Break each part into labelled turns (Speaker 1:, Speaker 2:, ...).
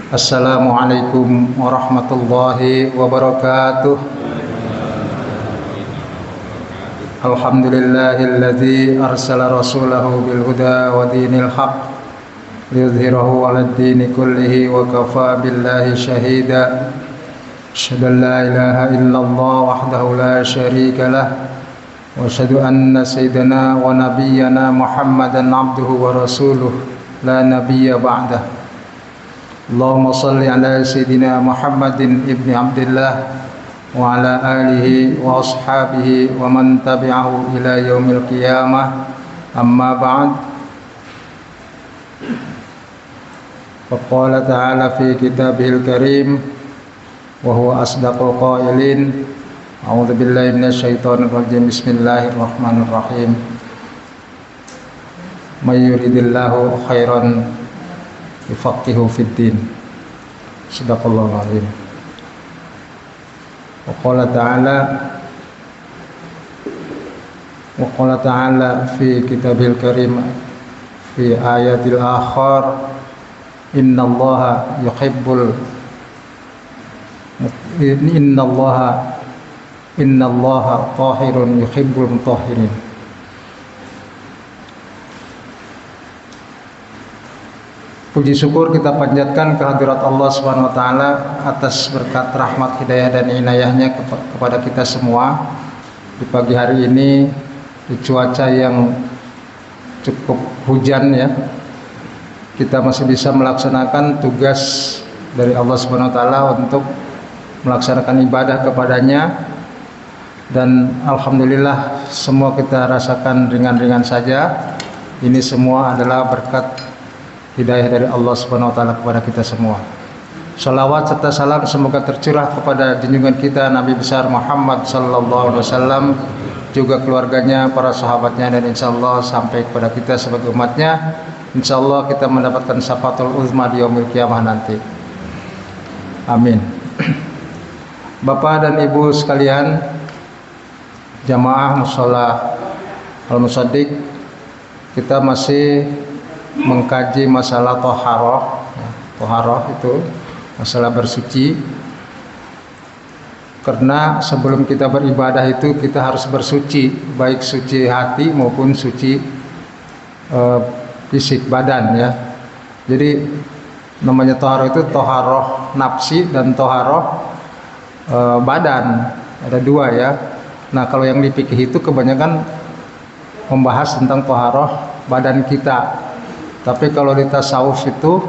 Speaker 1: Assalamualaikum warahmatullahi wabarakatuh. Alhamdulillahilladzi arsala rasulahu bil huda wa dinil haq liyudhhirahu 'alad dini kullihi wa kafa billahi shahida. Asyhadu an la ilaha illallah wahdahu la syarika lah wa asyhadu anna sayyidana wa nabiyyana Muhammadan 'abduhu wa rasuluh la nabiyya ba'dah. Allahumma salli ala sayyidina Muhammadin ibni Abdillah wa ala alihi wa ashabihi wa man tabi'ahu ila yaumil qiyamah. Amma ba'd. Faqala ta'ala fi kitabihil karim wa huwa asdaqul qailin. A'udzu billahi minasyaitonir rajim. Bismillahirrahmanirrahim. May yuridillahu khairan yufaqihu fid din. Sadaqallahul azim. Wa qala ta'ala fi kitabil karim fi ayatil akhar innallaha tahirun yuhibbul mutahhirin. Puji syukur kita panjatkan kehadirat Allah Subhanahu wa taala atas berkat rahmat hidayah dan inayahnya kepada kita semua di pagi hari ini, di cuaca yang cukup hujan ya. Kita masih bisa melaksanakan tugas dari Allah Subhanahu wa taala untuk melaksanakan ibadah kepadanya, dan alhamdulillah semua kita rasakan ringan-ringan saja. Ini semua adalah berkat hidayah dari Allah Subhanahu wa taala kepada kita semua. Salawat serta salam semoga tercurah kepada junjungan kita Nabi besar Muhammad sallallahu alaihi wasallam, juga keluarganya, para sahabatnya, dan insyaallah sampai kepada kita sebagai umatnya. Insyaallah kita mendapatkan syafatul uzma di yaumil qiyamah nanti. Amin. Bapak dan Ibu sekalian, jamaah mushola Al-Musaddiq, kita masih mengkaji masalah toharoh. Toharoh itu masalah bersuci, karena sebelum kita beribadah itu kita harus bersuci, baik suci hati maupun suci fisik badan ya. Jadi namanya toharoh itu toharoh nafsi dan toharoh badan, ada dua ya. Nah kalau yang di fikih itu kebanyakan membahas tentang toharoh badan kita. Tapi kalau di tasawuf itu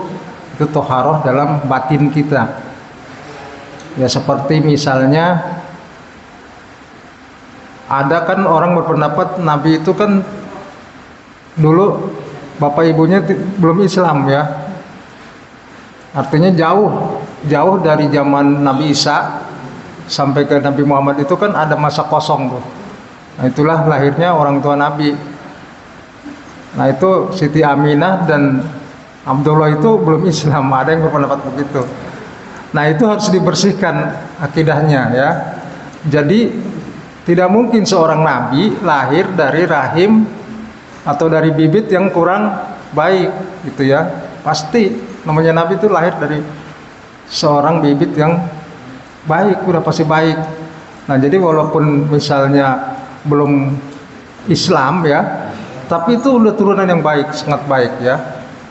Speaker 1: toharoh dalam batin kita. Ya seperti misalnya ada kan orang berpendapat Nabi itu kan dulu bapak ibunya belum Islam ya. Artinya jauh dari zaman Nabi Isa sampai ke Nabi Muhammad itu kan ada masa kosong tuh. Nah itulah lahirnya orang tua Nabi. Nah itu Siti Aminah dan Abdullah itu belum Islam, ada yang berpendapat begitu. Nah itu harus dibersihkan akidahnya ya. Jadi tidak mungkin seorang nabi lahir dari rahim atau dari bibit yang kurang baik gitu ya. Pasti namanya nabi itu lahir dari seorang bibit yang baik, udah pasti baik. Nah jadi walaupun misalnya belum Islam ya, tapi itu udah turunan yang baik, sangat baik ya.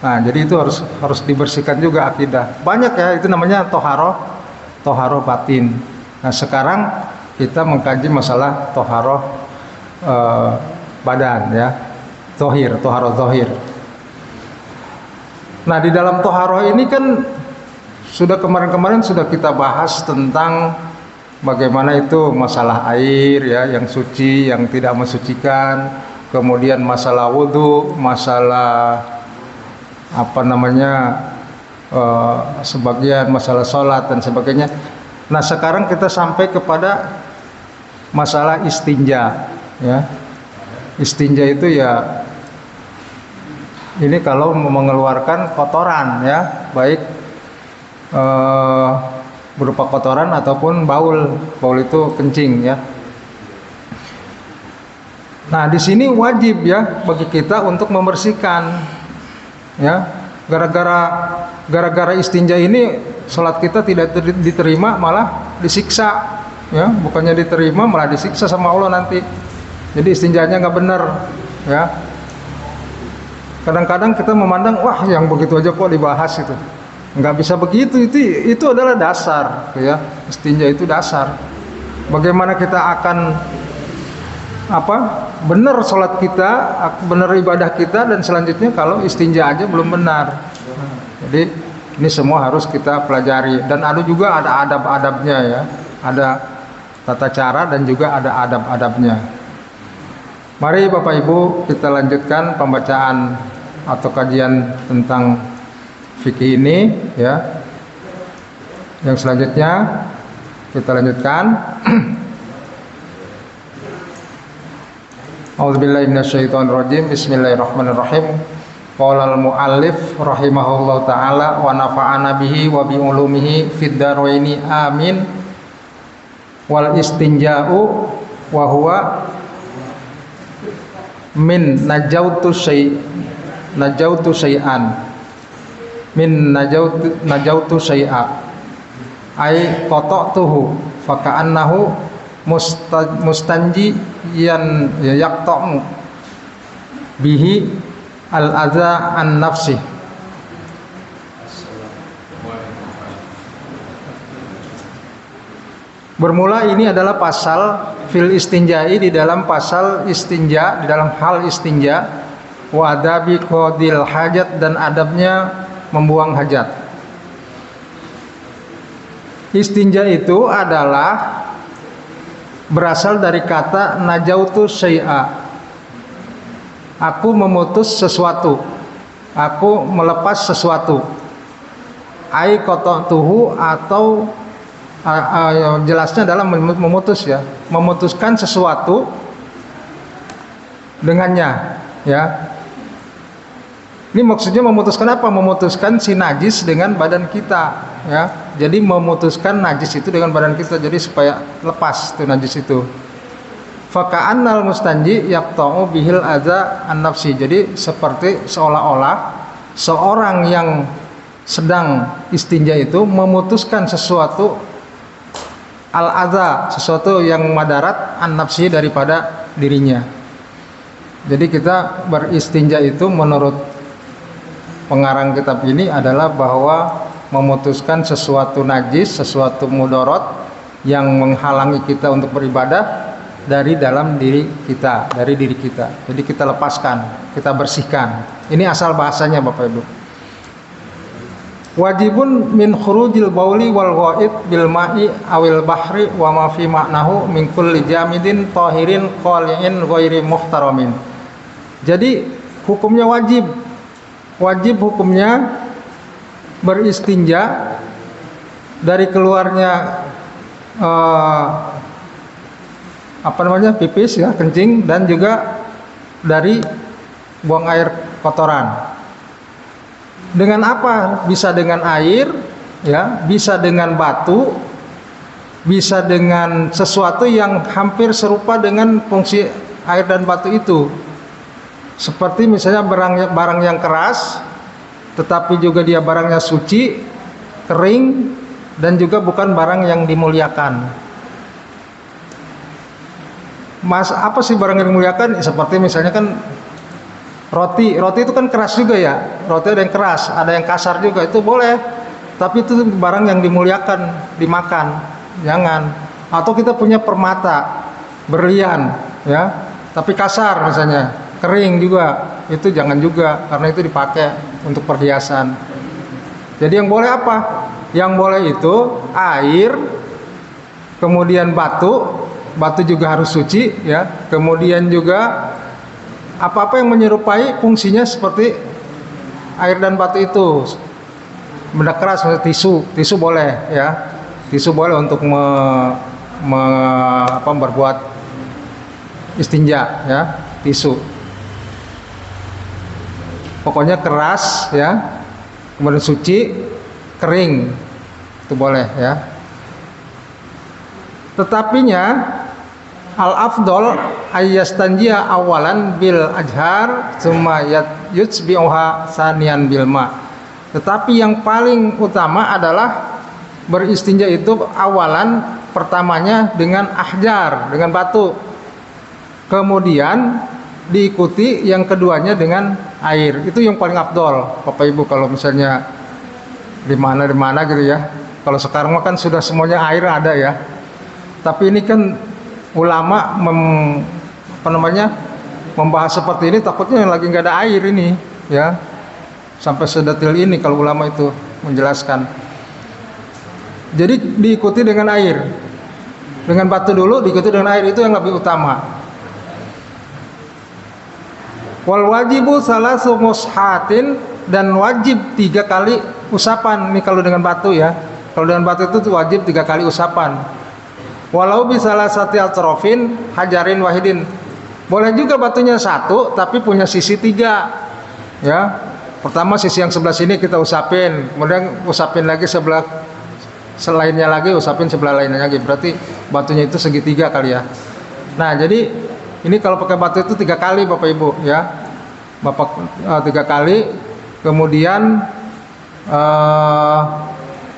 Speaker 1: Nah jadi itu harus dibersihkan juga akidah. Banyak ya, itu namanya toharoh batin. Nah sekarang kita mengkaji masalah toharoh badan ya, toharoh zahir. Nah di dalam toharoh ini kan sudah kemarin sudah kita bahas tentang bagaimana itu masalah air ya, yang suci, yang tidak mensucikan. Kemudian masalah wudhu, masalah sebagian masalah sholat dan sebagainya. Nah sekarang kita sampai kepada masalah istinja ya. Istinja itu ya ini kalau mengeluarkan kotoran ya, baik berupa kotoran ataupun baul. Baul itu kencing ya. Nah, di sini wajib ya bagi kita untuk membersihkan ya. gara-gara istinja ini sholat kita tidak diterima, malah disiksa, ya. Bukannya diterima malah disiksa sama Allah nanti. Jadi istinjanya nggak benar, ya. Kadang-kadang kita memandang, wah yang begitu aja kok dibahas itu. Nggak bisa begitu, itu adalah dasar, ya. Istinja itu dasar. Bagaimana kita akan benar sholat kita, benar ibadah kita, dan selanjutnya kalau istinja aja belum benar. Jadi ini semua harus kita pelajari, dan ada juga ada adab-adabnya, ya. Ada tata cara dan juga ada adab-adabnya. Mari Bapak Ibu kita lanjutkan pembacaan atau kajian tentang fikih ini, ya. Yang selanjutnya kita lanjutkan. A'udzubillahi minasyaitonirrajim. Bismillahirrahmanirrahim. Qala al-muallif rahimahullahu taala wa nafa'ana bihi wa bi ulumihi fid dharaini amin. Wal istinja'u wa huwa min najautu syai'an min najautu syai'a ay qata'tuhu fa ka'annahu mustanji yan yaqta'u bihi al-adza an nafsi. Bermula ini adalah pasal fil istinja'i, di dalam pasal istinja, di dalam hal istinja, wa adabi qadil hajat, dan adabnya membuang hajat. Istinja itu adalah berasal dari kata najautu syai'a, aku memutus sesuatu, aku melepas sesuatu. Ai qata'tuhu, atau jelasnya adalah memutus, ya, memutuskan sesuatu dengannya, ya. Ini maksudnya memutuskan apa? Memutuskan si najis dengan badan kita, ya. Jadi memutuskan najis itu dengan badan kita, jadi supaya lepas tuh najis itu. Faka'annal mustanji yaqta'u bihil adza an nafsi. Jadi seperti seolah-olah seorang yang sedang istinja itu memutuskan sesuatu al-adza, sesuatu yang madarat an nafsi, daripada dirinya. Jadi kita beristinja itu menurut pengarang kitab ini adalah bahwa memutuskan sesuatu najis, sesuatu mudorot yang menghalangi kita untuk beribadah dari dalam diri kita, dari diri kita. Jadi kita lepaskan, kita bersihkan. Ini asal bahasanya Bapak Ibu. Wajibun min khurujil bauli wal ghaid bil ma'i awil bahri wa ma fi ma'nahu min kulli jamidin tahirin qali'in ghairi muhtaramin. Jadi hukumnya wajib hukumnya beristinja dari keluarnya pipis, ya, kencing, dan juga dari buang air kotoran. Dengan apa? Bisa dengan air, ya, bisa dengan batu, bisa dengan sesuatu yang hampir serupa dengan fungsi air dan batu itu. Seperti misalnya barang yang keras, tetapi juga dia barangnya suci, kering, dan juga bukan barang yang dimuliakan. Apa sih barang yang dimuliakan? Seperti misalnya kan roti itu kan keras juga, ya. Roti ada yang keras, ada yang kasar juga, itu boleh. Tapi itu barang yang dimuliakan, dimakan, jangan. Atau kita punya permata, berlian, ya, tapi kasar misalnya, kering juga, itu jangan juga, karena itu dipakai untuk perhiasan. Jadi yang boleh apa? Yang boleh itu air, kemudian batu juga harus suci, ya. Kemudian juga apa-apa yang menyerupai fungsinya seperti air dan batu itu. Benda keras, tisu boleh, ya. Tisu boleh untuk berbuat istinja, ya, tisu. Pokoknya keras, ya, kemudian suci, kering, itu boleh, ya. Tetapinya al-afdol ayyastanjia awalan bil ajhar summa yutsbi'uha saniyan bil ma. Tetapi yang paling utama adalah beristinja itu awalan pertamanya dengan ahjar, dengan batu. Kemudian diikuti yang keduanya dengan air. Itu yang paling afdol, Bapak Ibu, kalau misalnya di mana gitu ya. Kalau sekarang kan sudah semuanya air ada ya. Tapi ini kan ulama membahas seperti ini, takutnya yang lagi nggak ada air ini ya. Sampai sedetil ini kalau ulama itu menjelaskan. Jadi diikuti dengan air. Dengan batu dulu, diikuti dengan air, itu yang lebih utama. Wal wajibu salasu mushatin, dan wajib 3 kali usapan. Nih kalau dengan batu ya. Kalau dengan batu itu wajib 3 kali usapan. Walau bisalah sati atrofin hajarin wahidin. Boleh juga batunya satu tapi punya sisi 3. Ya. Pertama sisi yang sebelah sini kita usapin, kemudian usapin lagi sebelah selainnya lagi, usapin sebelah lainnya lagi. Berarti batunya itu segitiga kali ya. Nah, jadi ini kalau pakai batu itu 3 kali Bapak Ibu ya. 3 kali. Kemudian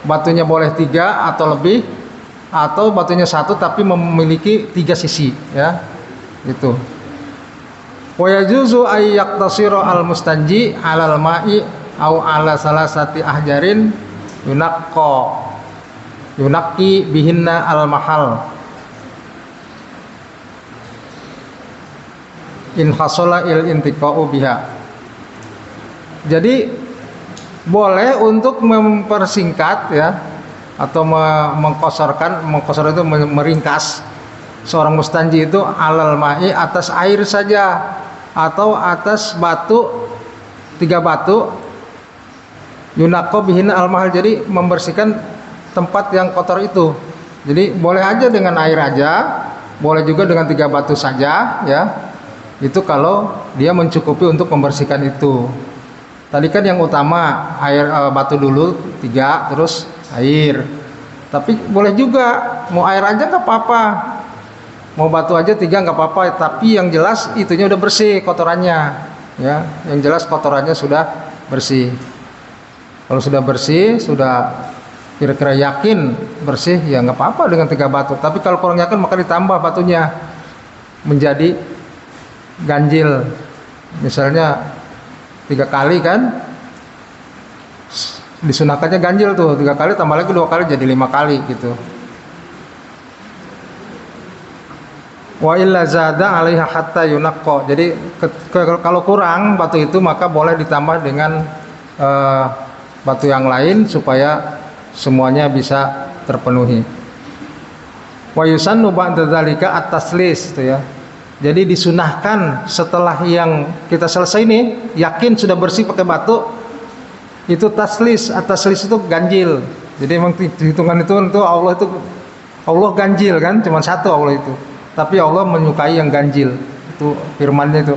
Speaker 1: batunya boleh 3 atau lebih, atau batunya satu tapi memiliki 3 sisi ya. Gitu. Wa yajuzu ay yaqtasiru al mustanji 'alal ma'i au 'ala salasati ahjarin yunaqi bihinna al mahal in hasala il intiqa'u biha. Jadi boleh untuk mempersingkat ya, atau mengkosor itu meringkas seorang mustanji itu alal ma'i, atas air saja, atau atas batu, 3 batu, yunaqo bihin al mahal, jadi membersihkan tempat yang kotor itu. Jadi boleh aja dengan air aja, boleh juga dengan 3 batu saja ya. Itu kalau dia mencukupi untuk membersihkan itu. Tadi kan yang utama air, batu dulu 3, terus air. Tapi boleh juga mau air aja nggak apa-apa, mau batu aja 3 nggak apa-apa. Tapi yang jelas itunya udah bersih kotorannya, ya. Yang jelas kotorannya sudah bersih. Kalau sudah bersih, sudah kira-kira yakin bersih, ya nggak apa-apa dengan 3 batu. Tapi kalau kurang yakin maka ditambah batunya menjadi ganjil. Misalnya 3 kali kan disunahkannya ganjil tuh, 3 kali tambah lagi 2 kali jadi 5 kali gitu. Wa illa zada 'alaiha hatta yunaqqa. Jadi kalau kurang batu itu maka boleh ditambah dengan batu yang lain supaya semuanya bisa terpenuhi. Wa yusannu ba'da dzalika at-taslis itu ya. Jadi disunahkan setelah yang kita selesai nih, yakin sudah bersih pakai batu, itu taslis. Taslis itu ganjil. Jadi memang hitungan itu Allah ganjil kan, cuma satu Allah itu. Tapi Allah menyukai yang ganjil. Itu firman-Nya itu.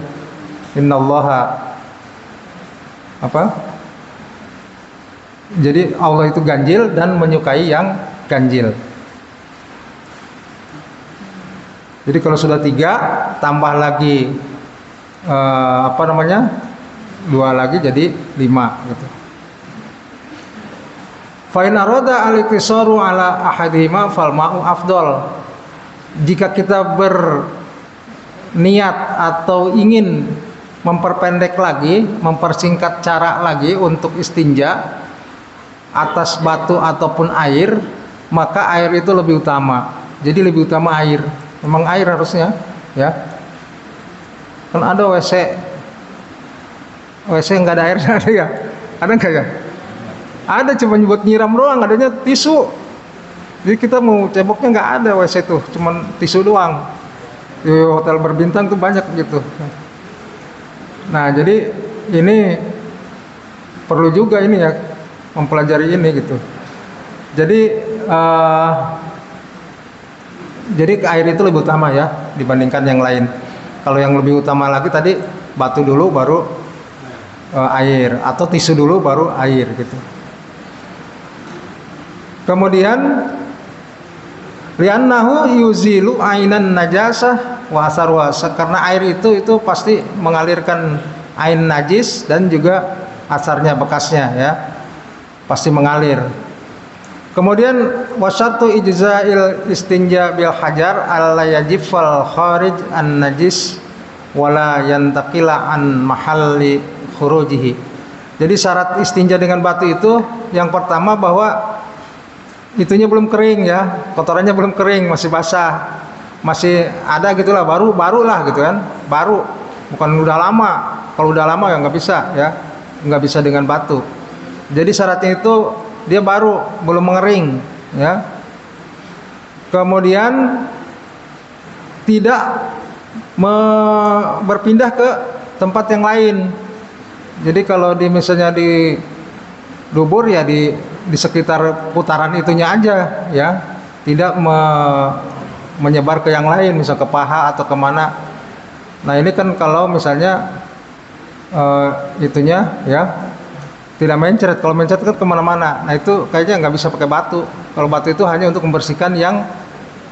Speaker 1: Innallaha apa? Jadi Allah itu ganjil dan menyukai yang ganjil. Jadi kalau sudah 3 tambah lagi 2 lagi jadi 5 gitu. Fa in arada al-iktisaru ala ahadihima fal ma'u afdal. Jika kita berniat atau ingin memperpendek lagi, mempersingkat cara lagi untuk istinja atas batu ataupun air, maka air itu lebih utama. Jadi lebih utama air. Memang air harusnya ya. Kan ada WC nggak ada airnya ada ya? Ada nggak ya? Ada, cuma buat nyiram doang, adanya tisu. Jadi kita mau ceboknya nggak ada WC tuh, cuma tisu doang. Di hotel berbintang tuh banyak gitu. Nah jadi ini perlu juga ini ya, mempelajari ini gitu. Jadi air itu lebih utama ya dibandingkan yang lain. Kalau yang lebih utama lagi tadi batu dulu baru air, atau tisu dulu baru air gitu. Kemudian li'annahu yuzilu ainan najasah wa asarwa, karena air itu pasti mengalirkan ain najis dan juga asarnya, bekasnya ya. pasti mengalir. Kemudian wasyatu ijza'il istinja bil hajar alla yajifal kharij an najis wala yantaqila an mahalli khurujihi. Jadi syarat istinja dengan batu itu yang pertama bahwa itunya belum kering ya, kotorannya belum kering, masih basah, masih ada gitulah, barulah gitu kan, baru, bukan udah lama. Kalau udah lama ya nggak bisa ya, nggak bisa dengan batu. Jadi syaratnya itu dia baru, belum mengering ya. Kemudian tidak berpindah ke tempat yang lain. Jadi kalau misalnya di dubur ya di sekitar putaran itunya aja ya, tidak menyebar ke yang lain, misal ke paha atau kemana. Nah ini kan kalau misalnya itunya ya tidak mencret. Kalau mencret kan kemana-mana. Nah itu kayaknya nggak bisa pakai batu. Kalau batu itu hanya untuk membersihkan yang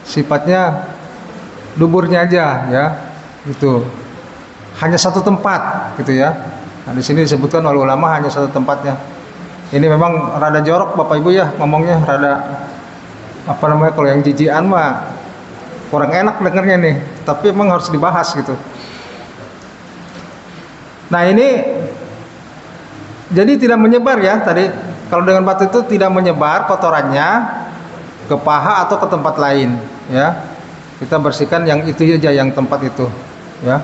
Speaker 1: sifatnya duburnya aja ya, gitu. Hanya satu tempat gitu ya. Nah di sini disebutkan oleh ulama hanya satu tempatnya. Ini memang rada jorok Bapak Ibu ya ngomongnya, rada apa namanya, kalau yang jijian mah kurang enak dengernya nih. Tapi memang harus dibahas gitu. Nah ini jadi tidak menyebar ya tadi. Kalau dengan batu itu tidak menyebar kotorannya ke paha atau ke tempat lain ya. Kita bersihkan yang itu aja, yang tempat itu ya.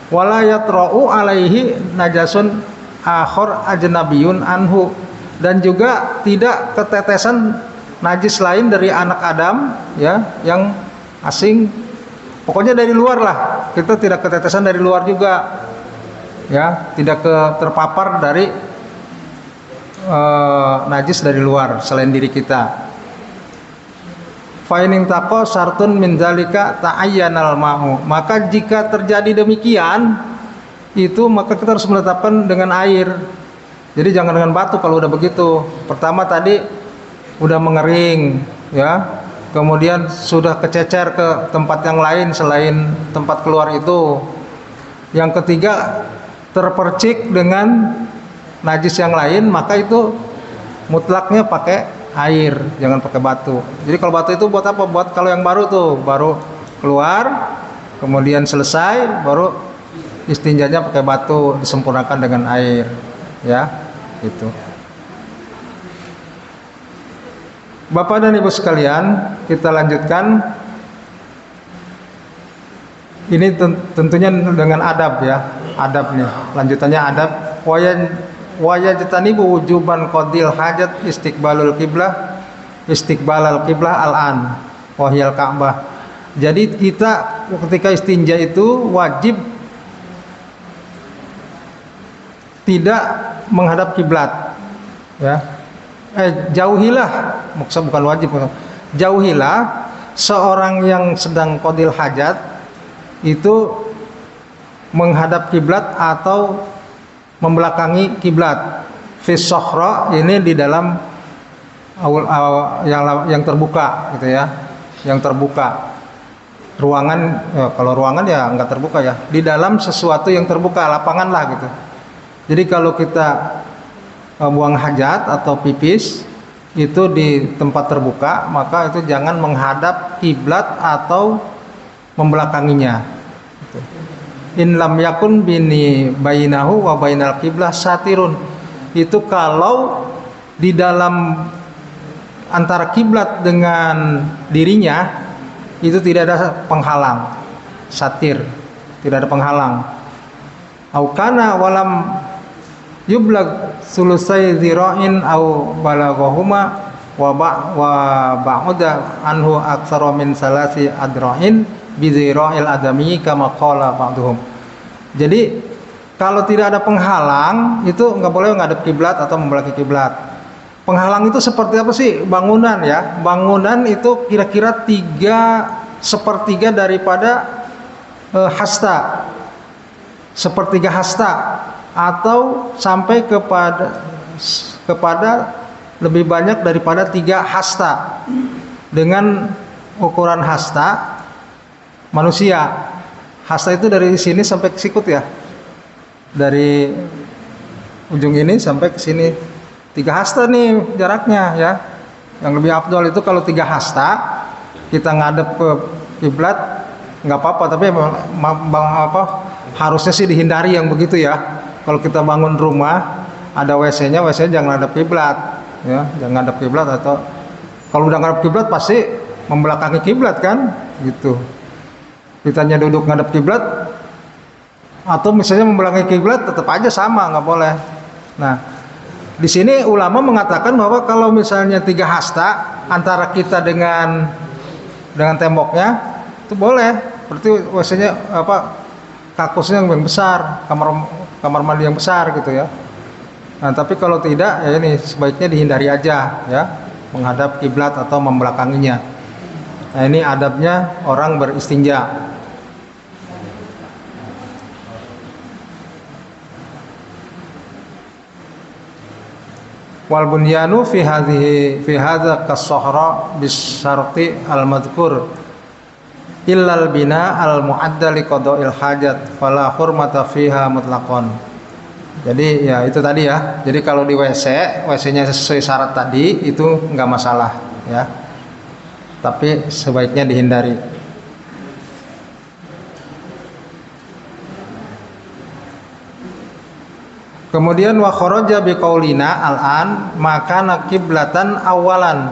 Speaker 1: Wala yatra'u alaihi najasun akhar ajnabiyun anhu, dan juga tidak ketetesan najis lain dari anak Adam ya, yang asing. Pokoknya dari luar lah. Kita tidak ketetesan dari luar juga. Ya, tidak terpapar dari najis dari luar selain diri kita. Faining tako sartun min zalika ta'ayyanal ma'u. Maka jika terjadi demikian, itu maka kita harus menetapkan dengan air. Jadi jangan dengan batu kalau udah begitu. Pertama tadi udah mengering ya, kemudian sudah kececer ke tempat yang lain selain tempat keluar itu. Yang ketiga terpercik dengan najis yang lain, maka itu mutlaknya pakai air, jangan pakai batu. Jadi kalau batu itu buat apa? Buat kalau yang baru tuh, baru keluar, kemudian selesai, baru istinjanya pakai batu, disempurnakan dengan air, ya, itu. Bapak dan Ibu sekalian, kita lanjutkan. Ini tentunya dengan adab ya, adab nih. Lanjutannya adab. Wajatanibu wujuban qadil hajat istiqbalal qiblah al-an wahyal Ka'bah. Jadi kita ketika istinja itu wajib tidak menghadap kiblat ya. Jauhilah, maksud bukan wajib, jauhilah seorang yang sedang qadil hajat itu menghadap kiblat atau membelakangi kiblat. Fis sokhra, ini di dalam yang terbuka gitu ya, yang terbuka. Ruangan ya, kalau ruangan ya nggak terbuka ya, di dalam sesuatu yang terbuka, lapangan lah gitu. Jadi kalau kita buang hajat atau pipis itu di tempat terbuka, maka itu jangan menghadap kiblat atau membelakanginya. In lam yakun bini bainahu wa bainal qiblah satirun. Itu kalau di dalam antara kiblat dengan dirinya itu tidak ada penghalang, satir, tidak ada penghalang. Au kana walam yublag sulusai zira'in au balaghahuma wa ba'uda anhu aktsara min salasi adra'in bizira'il adami kama qala ba'duhum. Jadi kalau tidak ada penghalang itu nggak boleh ngadep kiblat atau membelakangi kiblat. Penghalang itu seperti apa sih? Bangunan ya. Bangunan itu kira-kira 3/4 daripada hasta, sepertiga hasta, atau sampai kepada lebih banyak daripada 3 hasta. Dengan ukuran hasta manusia. Hasta itu dari sini sampai ke sikut ya. Dari ujung ini sampai ke sini 3 hasta nih jaraknya ya. Yang lebih afdol itu kalau 3 hasta kita ngadep ke kiblat nggak apa-apa, tapi harusnya sih dihindari yang begitu ya. Kalau kita bangun rumah ada WC-nya, jangan ngadep kiblat ya, jangan ngadep kiblat, atau kalau udah ngadep kiblat pasti membelakangi kiblat kan gitu. Kitanya duduk ngadep kiblat atau misalnya membelakangi kiblat tetap aja sama, nggak boleh. Nah, di sini ulama mengatakan bahwa kalau misalnya 3 hasta antara kita dengan temboknya itu boleh, berarti WC-nya kakusnya yang besar, kamar mandi yang besar gitu ya. Nah, tapi kalau tidak ya ini sebaiknya dihindari aja ya, menghadap kiblat atau membelakanginya. Nah, ini adabnya orang beristinja. Wal bunyanu fi hadza kas-sahra bisyarti al-madhkur illal bina al-mu'adda li qada'il hajat fala hurmata fiha mutlaqan. Jadi ya itu tadi ya. Jadi kalau di WC-nya sesuai syarat tadi itu enggak masalah ya. Tapi sebaiknya dihindari. Kemudian wa kharaja biqaulina al-an maka naqiblatan awalan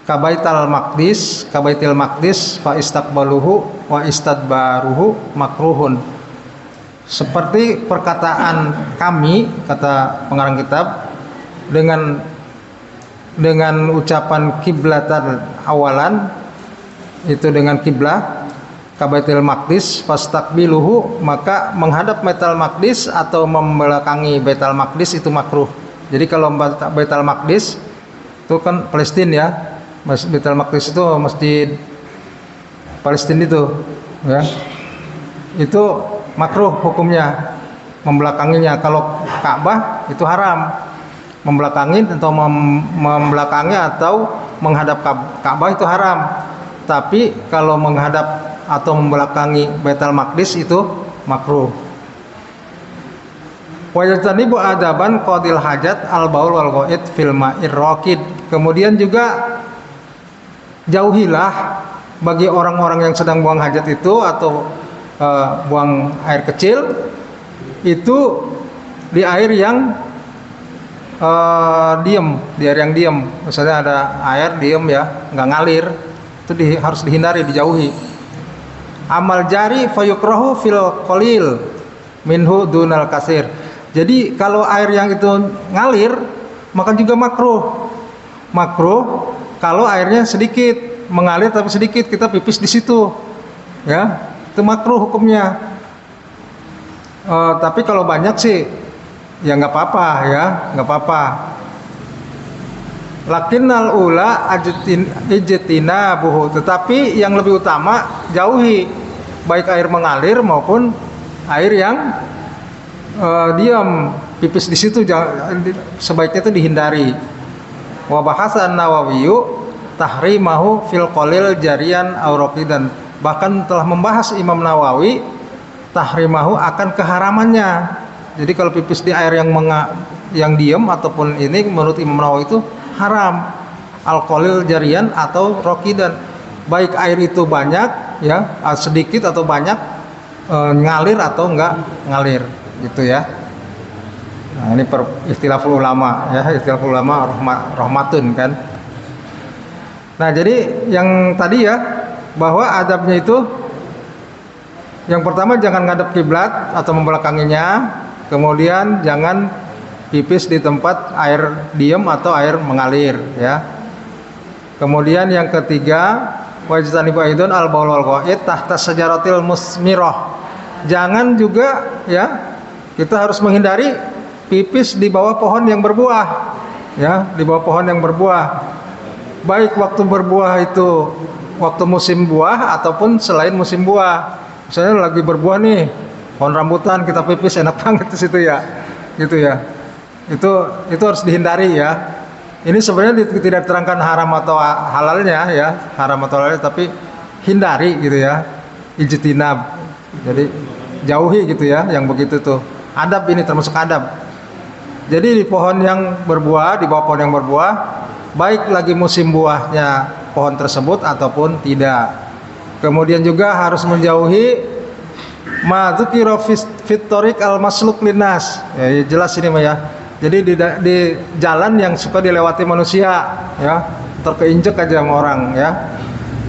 Speaker 1: kabaitil maqdis fa istaqbaluhu wa istadbaruhu makruhun. Seperti perkataan kami, kata pengarang kitab, dengan ucapan kiblatan awalan itu dengan kiblah kabaitil maqdis fastaqbiluhu, maka menghadap Baitul Maqdis atau membelakangi Baitul Maqdis itu makruh. Jadi kalau Baitul Maqdis itu kan Palestina ya, Baitul Maqdis itu masjid Palestina itu ya, itu makruh hukumnya membelakanginya. Kalau Ka'bah itu haram membelakangi atau membelakangi atau menghadap Ka'bah itu haram. Tapi kalau menghadap atau membelakangi Baitul Maqdis itu makruh. Wajatanibu adaban qadil hajat al-baul wal ghaid fil ma'ir raqid. Kemudian juga jauhilah bagi orang-orang yang sedang buang hajat itu atau buang air kecil itu di air yang diem, di air yang diem. Misalnya ada air diem ya, nggak ngalir, itu harus dihindari, dijauhi. Amal jari fayukrahu fil qalil minhu dunal kasir. Jadi kalau air yang itu ngalir maka juga makruh. Makruh kalau airnya sedikit, mengalir tapi sedikit, kita pipis di situ. Ya, itu makruh hukumnya. Tapi kalau banyak sih ya nggak apa-apa ya, nggak apa-apa. Lakinnal ula ijtina buhu, tetapi yang lebih utama jauhi baik air mengalir maupun air yang diam, pipis di situ sebaiknya itu dihindari. Wa bahasan Nawawiyu tahrimahu fil qalil jarian aw raqidan, bahkan telah membahas Imam Nawawi tahrimahu akan keharamannya. Jadi kalau pipis di air yang diam ataupun ini menurut Imam Nawawi itu haram, al-qalil jarian atau raqidan, baik air itu banyak ya, sedikit atau banyak, ngalir atau enggak ngalir gitu ya. Nah, ini istilahul ulama ya, istilahul ulama rahmatun kan. Nah, jadi yang tadi ya, bahwa adabnya itu yang pertama jangan ngadep kiblat atau membelakanginya, kemudian jangan pipis di tempat air diem atau air mengalir ya. Kemudian yang ketiga, wajtanibu aidon al-baul wal ghaid tahta syajaratil musmirah. Jangan juga ya, kita harus menghindari pipis di bawah pohon yang berbuah ya, di bawah pohon yang berbuah. Baik waktu berbuah itu waktu musim buah ataupun selain musim buah. Misalnya lagi berbuah nih, pohon rambutan, kita pipis enak banget di situ ya. Gitu ya. Itu harus dihindari ya. Ini sebenarnya tidak diterangkan haram atau halalnya ya, haram atau halalnya, tapi hindari gitu ya, ijtinab. Jadi jauhi gitu ya, yang begitu tuh. Adab ini termasuk adab. Jadi di pohon yang berbuah, di bawah pohon yang berbuah, baik lagi musim buahnya pohon tersebut ataupun tidak. Kemudian juga harus menjauhi ma dzukira fit thoriq al masluk linnas. Ya, jelas ini mah ya. Jadi di jalan yang suka dilewati manusia, ya, terkeinjek aja sama orang, ya.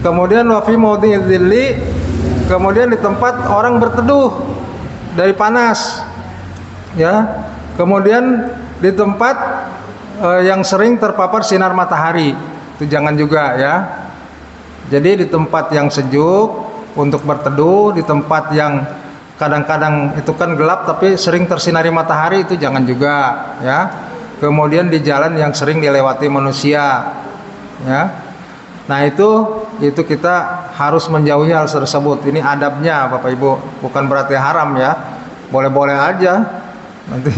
Speaker 1: Kemudian wa fi mawdi'idz kemudian di tempat orang berteduh dari panas, ya. Kemudian di tempat yang sering terpapar sinar matahari, itu jangan juga, ya. Jadi di tempat yang sejuk untuk berteduh, di tempat yang kadang-kadang itu kan gelap tapi sering tersinari matahari, itu jangan juga, ya. Kemudian di jalan yang sering dilewati manusia, ya. Nah itu kita harus menjauhi hal tersebut. Ini adabnya Bapak Ibu, bukan berarti haram, ya. Boleh-boleh aja. Nanti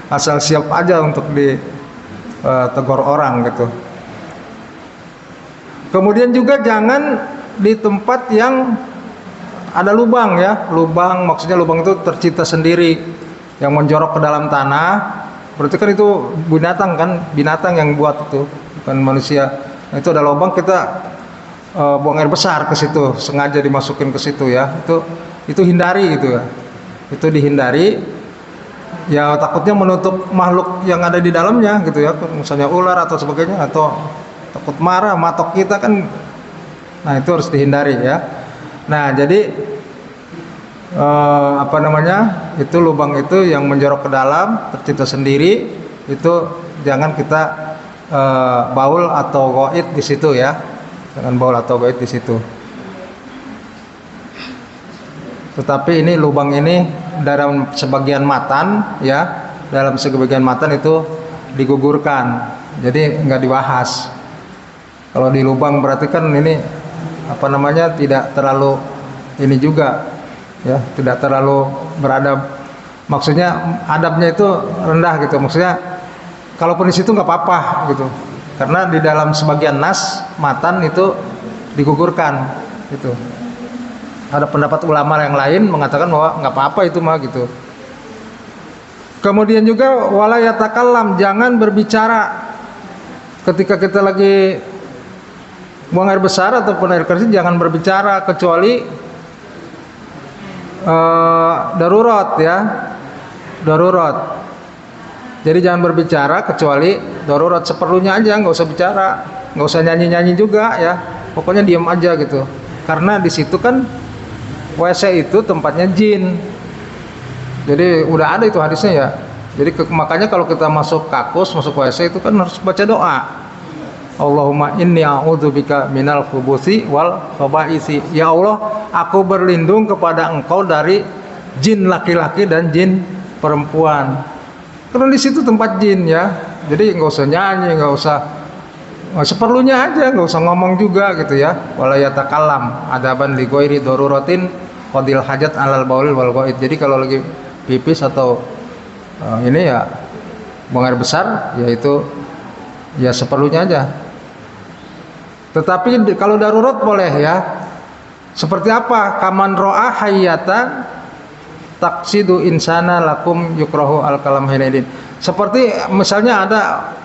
Speaker 1: asal siap aja untuk ditegur orang gitu. Kemudian juga jangan di tempat yang ada lubang, ya. Lubang maksudnya lubang itu tercipta sendiri yang menjorok ke dalam tanah. Berarti kan itu binatang yang buat itu, bukan manusia. Nah, itu ada lubang, kita buang air besar ke situ, sengaja dimasukin ke situ, ya. Itu hindari gitu, ya. Itu dihindari. Ya takutnya menutup makhluk yang ada di dalamnya gitu, ya. Misalnya ular atau sebagainya, atau takut marah matok kita kan. Nah, itu harus dihindari, ya. Nah, jadi itu lubang itu yang menjorok ke dalam tercipta sendiri, itu jangan kita baul atau goit di situ, ya. Jangan baul atau goit di situ. Tetapi ini lubang ini dalam sebagian matan, ya, dalam sebagian matan itu digugurkan, jadi nggak dibahas. Kalau di lubang berarti kan ini tidak terlalu ini juga, ya, tidak terlalu beradab. Maksudnya adabnya itu rendah gitu. Maksudnya kalaupun di situ nggak apa-apa gitu, karena di dalam sebagian nas matan itu digugurkan gitu. Ada pendapat ulama yang lain mengatakan bahwa nggak apa-apa itu mah gitu. Kemudian juga wala yatakallam, jangan berbicara ketika kita lagi buang air besar ataupun air keras, jangan berbicara kecuali darurat, ya, darurat. Jadi jangan berbicara kecuali darurat, seperlunya aja, nggak usah bicara, nggak usah nyanyi-nyanyi juga, ya. Pokoknya diam aja gitu. Karena di situ kan WC itu tempatnya jin. Jadi udah ada itu hadisnya, ya. Jadi makanya kalau kita masuk kakus, masuk WC itu kan harus baca doa. Allahumma inni a'udzubika minal khubuthi wal khaba'isi. Ya Allah, aku berlindung kepada Engkau dari jin laki-laki dan jin perempuan. Karena di situ tempat jin, ya. Jadi nggak usah nyanyi, nggak usah, seperlunya aja, nggak usah ngomong juga gitu, ya. Wala yatakallam adaban li ghairi daruratin qadil hajat alal baul wal ghaid. Jadi kalau lagi pipis atau ini, ya, buang air besar, yaitu ya seperlunya aja. Tetapi kalau darurat boleh, ya. Seperti apa? Kaman ro'a hayyatan taksidu insana lakum yukrahu al kalam hinaidin. Seperti misalnya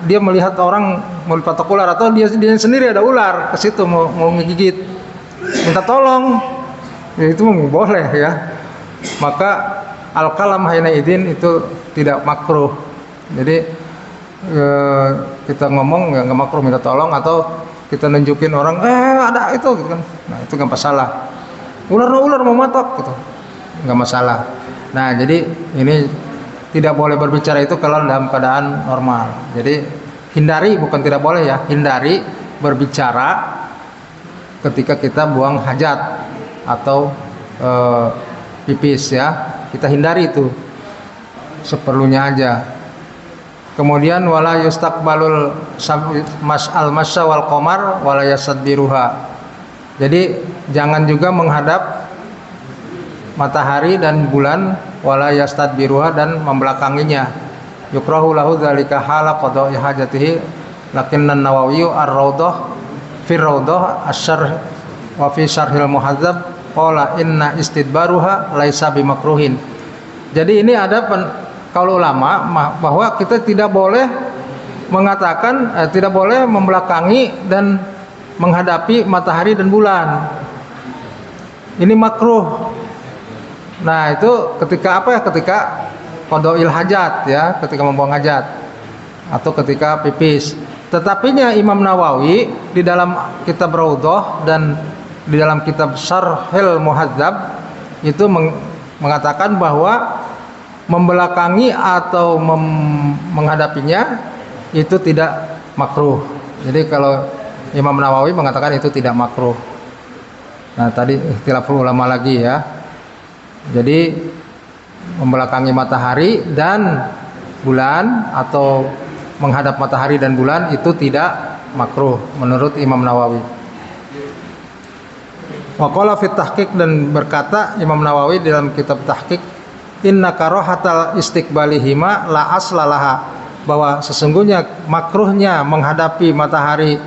Speaker 1: dia melihat orang melipat ular, atau dia sendiri ada ular ke situ mau ngegigit, minta tolong, ya itu boleh, ya. Maka al kalam hinaidin itu tidak makruh. Jadi kita ngomong nggak makruh, minta tolong, atau kita nunjukin orang ada itu gitu kan. Nah, itu nggak masalah. Ular mau matok gitu, nggak masalah. Nah, jadi ini tidak boleh berbicara itu kalau dalam keadaan normal. Jadi hindari, bukan tidak boleh, ya, hindari berbicara ketika kita buang hajat atau pipis, ya. Kita hindari itu, seperlunya aja. Kemudian wala yustaqbalul mas'a wal qamar wala yasadbiruha. Jadi jangan juga menghadap matahari dan bulan, wala yastadbiruha, dan membelakanginya. Yukrahu lahu dzalika hala qada'i hajatihi, lakinnan Nawawi ar-Raudhah fi Raudhah asyarh wa fi syarhil muhadzab qala inna istidbaruha laisa bimakruhin. Jadi ini ada kaul ulama bahwa kita tidak boleh mengatakan tidak boleh membelakangi dan menghadapi matahari dan bulan. Ini makruh. Nah, itu ketika apa ya? Ketika qadail hajat ya, ketika membuang hajat atau ketika pipis. Tetapinya Imam Nawawi di dalam kitab Raudhah dan di dalam kitab Syarhul Muhadzab itu mengatakan bahwa membelakangi atau menghadapinya itu tidak makruh. Jadi kalau Imam Nawawi mengatakan itu tidak makruh. Nah, tadi ikhtilaful ulama lagi ya. Jadi membelakangi matahari dan bulan atau menghadap matahari dan bulan itu tidak makruh menurut Imam Nawawi. Wa qala fit tahqiq, dan berkata Imam Nawawi dalam kitab tahqiq, inna karahatal istiqbalihima la aslalaha, bahwa sesungguhnya makruhnya menghadapi matahari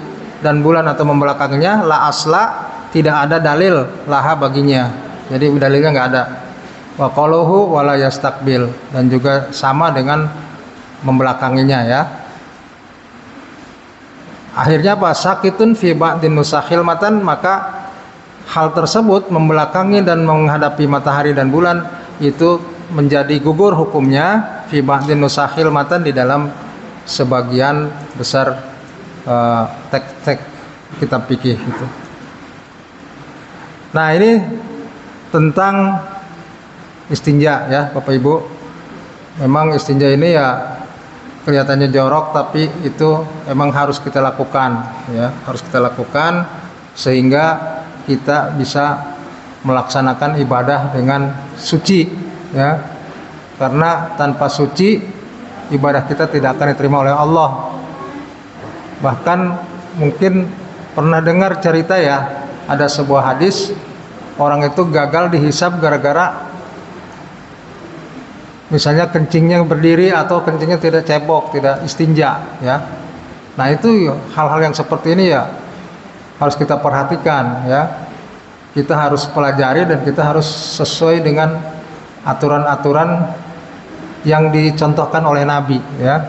Speaker 1: dan bulan atau membelakanginya la asla, tidak ada dalil laha baginya. Jadi dalilnya nggak ada. Wa qaluhu wala yastaqbil, dan juga sama dengan membelakanginya ya. Akhirnya apa? Sakitun fi ba'din nusakhil matan, maka hal tersebut membelakangi dan menghadapi matahari dan bulan itu menjadi gugur hukumnya fi ba'din nusakhil matan, di dalam sebagian besar teks-teks kitab fikih itu. Nah, ini tentang istinja ya Bapak Ibu. Memang istinja ini ya kelihatannya jorok, tapi itu memang harus kita lakukan ya, harus kita lakukan sehingga kita bisa melaksanakan ibadah dengan suci ya. Karena tanpa suci ibadah kita tidak akan diterima oleh Allah. Bahkan mungkin pernah dengar cerita ya, ada sebuah hadis orang itu gagal dihisab gara-gara misalnya kencingnya berdiri atau kencingnya tidak cebok, tidak istinja ya. Nah, itu hal-hal yang seperti ini ya harus kita perhatikan ya. Kita harus pelajari dan kita harus sesuai dengan aturan-aturan yang dicontohkan oleh Nabi ya.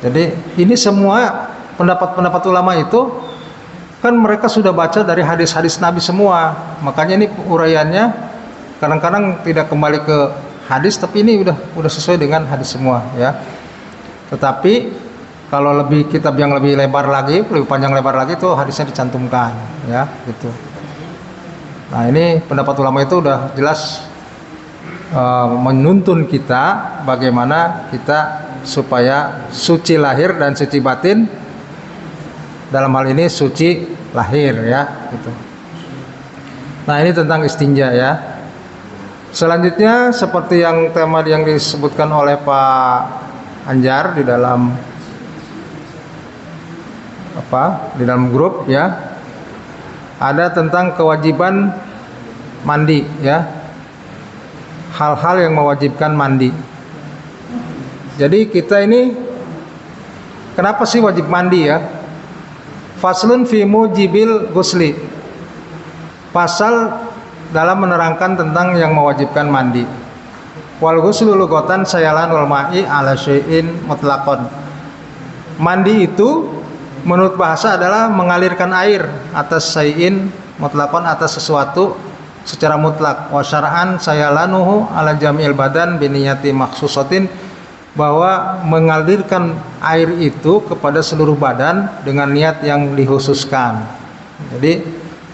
Speaker 1: Jadi ini semua pendapat-pendapat ulama itu kan mereka sudah baca dari hadis-hadis Nabi semua. Makanya ini uraiannya kadang-kadang tidak kembali ke hadis, tapi ini udah sesuai dengan hadis semua ya. Tetapi kalau lebih kitab yang lebih lebar lagi, lebih panjang lebar lagi, itu hadisnya dicantumkan ya gitu. Nah, ini pendapat ulama itu udah jelas menuntun kita bagaimana kita supaya suci lahir dan suci batin. Dalam hal ini suci lahir ya gitu. Nah, ini tentang istinja ya. Selanjutnya seperti yang tema yang disebutkan oleh Pak Anjar di dalam di dalam grup ya, ada tentang kewajiban mandi ya, hal-hal yang mewajibkan mandi. Jadi kita ini kenapa sih wajib mandi ya? Faslun fi mujibil ghusli, pasal dalam menerangkan tentang yang mewajibkan mandi. Wal ghuslu lughatan sayalan wal ma'i ala syai'in mutlaqan. Mandi itu menurut bahasa adalah mengalirkan air atas syai'in mutlaqan, atas sesuatu secara mutlak. Wa syar'an sayalanuhu ala jam'il badan biniyati makhsusatin, bahwa mengalirkan air itu kepada seluruh badan dengan niat yang dikhususkan. Jadi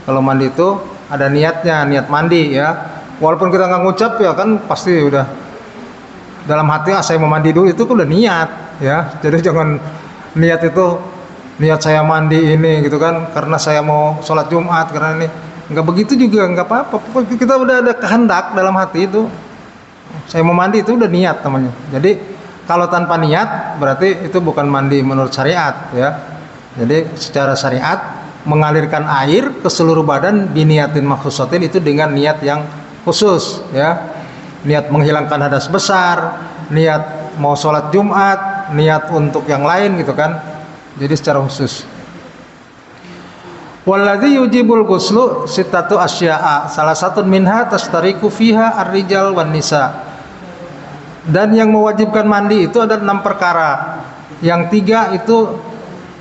Speaker 1: kalau mandi itu ada niatnya, niat mandi ya. Walaupun kita nggak ngucap ya kan pasti udah dalam hati, saya mau mandi dulu, itu udah niat ya. Jadi jangan niat itu niat saya mandi ini gitu kan karena saya mau sholat Jumat, karena ini nggak begitu juga, nggak apa-apa. Kita udah ada kehendak dalam hati itu, saya mau mandi, itu udah niat namanya. Jadi kalau tanpa niat berarti itu bukan mandi menurut syariat ya. Jadi secara syariat mengalirkan air ke seluruh badan biniatin makhsusatin, itu dengan niat yang khusus ya. Niat menghilangkan hadas besar, niat mau sholat Jumat, niat untuk yang lain gitu kan. Jadi secara khusus. Walladzi yujibul ghuslu sittatu asya'a, salah satu minha tastariku fiha ar-rijal wan nisa. Dan yang mewajibkan mandi itu ada 6 perkara. Yang 3 itu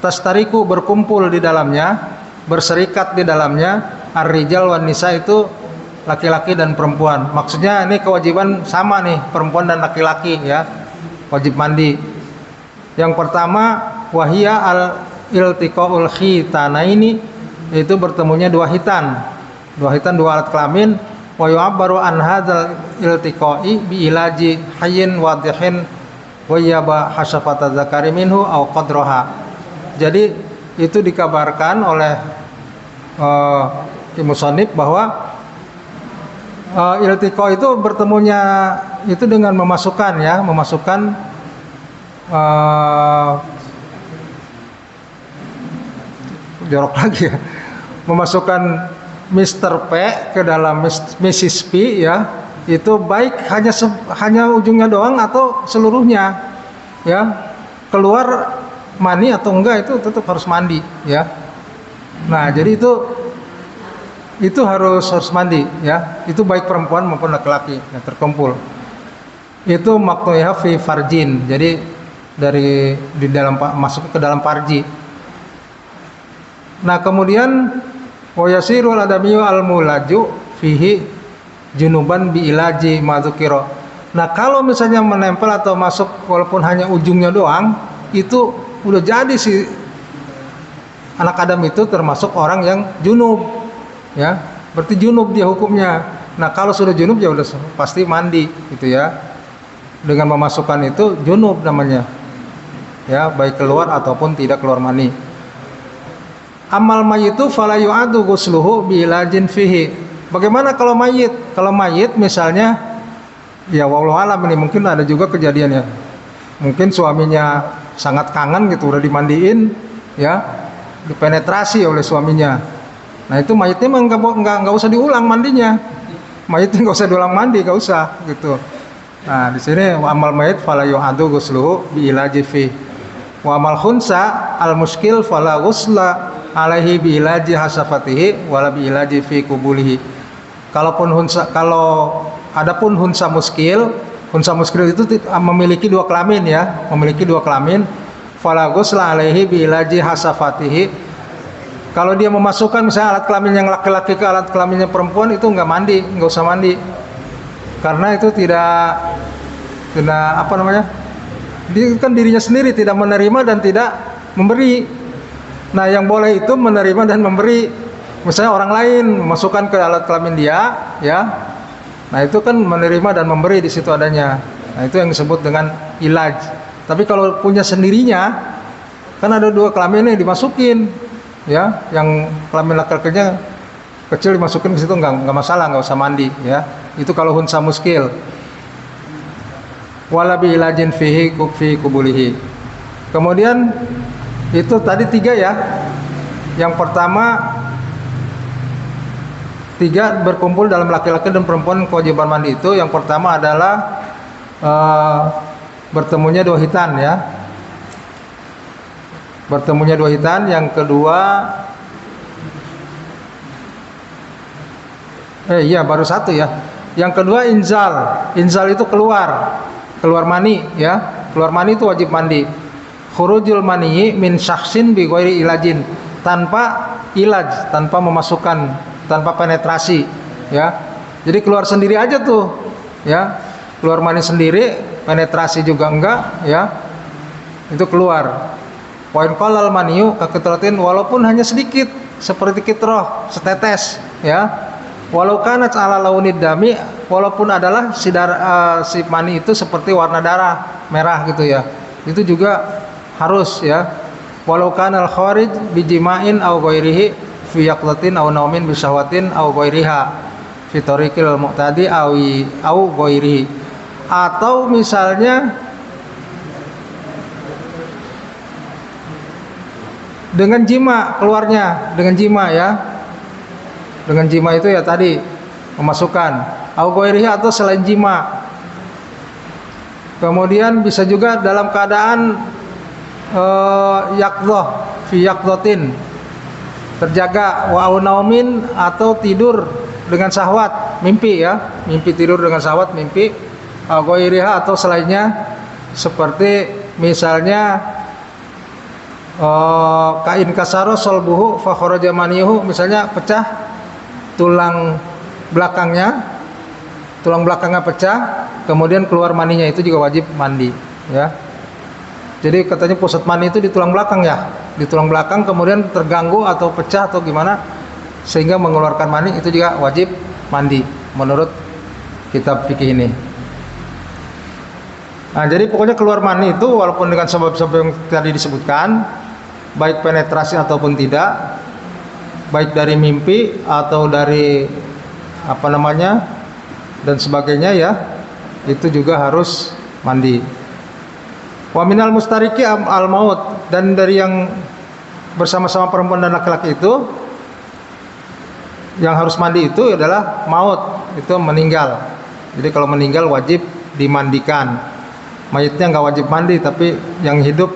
Speaker 1: tastariku, berkumpul di dalamnya, berserikat di dalamnya. Ar-rijal wan nisa itu laki-laki dan perempuan. Maksudnya ini kewajiban sama nih, perempuan dan laki-laki ya, wajib mandi. Yang pertama wahia al-iltiqaul khitanaini, yaitu bertemunya dua hitan, dua alat kelamin. Wa yu'abbaru an hadzal iltiqai bi ilaji hayyin wadihin wa yaba hasafata zakari minhu aw qadraha. Jadi itu dikabarkan oleh musannif bahwa iltiqa itu bertemunya itu dengan memasukkan jorok lagi ya, memasukkan Mr. P ke dalam Mrs. P ya, itu baik hanya ujungnya doang atau seluruhnya ya, keluar mani atau enggak itu tetap harus mandi ya. Nah jadi itu harus mandi ya, itu baik perempuan maupun laki-laki yang terkumpul. Itu maktuha fi farjin, jadi di dalam masuk ke dalam farji. Nah kemudian wa yasirul adamiyu al mulaju fihi junuban bi ilaji madzukira. Nah kalau misalnya menempel atau masuk walaupun hanya ujungnya doang, itu udah jadi si anak Adam itu termasuk orang yang junub ya, berarti junub dia hukumnya. Nah kalau sudah junub ya udah pasti mandi gitu ya, dengan memasukkan itu junub namanya ya, baik keluar ataupun tidak keluar mani. Amal mayitu fala yu'adu ghusluhu bi ilajin fihi. Bagaimana kalau mayit? Kalau mayit misalnya ya wallahu alam, ini mungkin ada juga kejadian ya, mungkin suaminya sangat kangen gitu, udah dimandiin ya, dipenetrasi oleh suaminya. Nah itu mayitnya memang nggak usah diulang mandinya, mayitnya nggak usah diulang mandi, nggak usah gitu. Nah di sini amal mayit fala yu'adu ghusluhu bi ilaji fihi. Wa amal khunsa al muskil fala ghusla alaihi bi ilaji hasafatihi wala bi ilaji fi kubulihi. Adapun hunsa muskil itu memiliki dua kelamin ya, fala ghusla alaihi bi ilaji hasafatihi. Kalau dia memasukkan misalnya alat kelamin yang laki-laki ke alat kelaminnya perempuan, itu nggak usah mandi, karena itu tidak apa namanya, dia kan dirinya sendiri tidak menerima dan tidak memberi. Nah yang boleh itu menerima dan memberi. Misalnya orang lain memasukkan ke alat kelamin dia ya, nah itu kan menerima dan memberi, di situ adanya. Nah itu yang disebut dengan ilaj. Tapi kalau punya sendirinya, kan ada dua kelamin yang dimasukin ya, yang kelamin laki-lakinya kecil dimasukin ke situ nggak masalah, nggak usah mandi ya. Itu kalau hunsa muskil. Wala bi ilajin fihi fi kubulihi. Kemudian itu tadi 3 ya. Yang pertama 3 berkumpul dalam laki-laki dan perempuan kewajiban mandi itu. Yang pertama adalah bertemunya 2 hitan ya. Bertemunya 2 hitan. Yang kedua baru 1 ya. Yang kedua inzal. Inzal itu keluar mani ya. Keluar mani itu wajib mandi. Khurujul mani min syakhsin bi ghairi ilajin, tanpa ilaj, tanpa memasukkan, tanpa penetrasi ya. Jadi keluar sendiri aja tuh ya. Keluar mani sendiri, penetrasi juga enggak ya. Itu keluar. Poin qalal maniyu kaketratin, walaupun hanya sedikit, seperti kitroh, setetes ya. Walau kanat ala launid dami, walaupun adalah si mani itu seperti warna darah merah gitu ya, itu juga harus ya. Walau kanal kharij bijima'in aw ghairihi fi yaqlatin aw naumin bisahwatin aw ghairiha fi tariqil muqtadi aw ghairihi. Atau misalnya dengan jima, keluarnya dengan jima ya. Dengan jima itu ya tadi memasukkan au ghairihi, atau selain jima. Kemudian bisa juga dalam keadaan yaqdhah fi yaqdhatin, terjaga, wa naumin, atau tidur dengan syahwat, mimpi ya, mimpi tidur dengan syahwat, mimpi Ghairiha atau selainnya, seperti misalnya kain kasaro solbuhu fa kharaja manihu, misalnya pecah tulang belakangnya pecah, kemudian keluar maninya, itu juga wajib mandi ya. Jadi katanya pusat mani itu di tulang belakang ya, di tulang belakang, kemudian terganggu atau pecah atau gimana sehingga mengeluarkan mani, itu juga wajib mandi menurut kitab fikih ini. Nah, jadi pokoknya keluar mani itu walaupun dengan sebab-sebab yang tadi disebutkan, baik penetrasi ataupun tidak, baik dari mimpi atau dari dan sebagainya ya, itu juga harus mandi. Wa minal mustariki al maut, dan dari yang bersama-sama perempuan dan laki-laki itu yang harus mandi itu adalah maut, itu meninggal. Jadi kalau meninggal wajib dimandikan. Mayitnya nggak wajib mandi, tapi yang hidup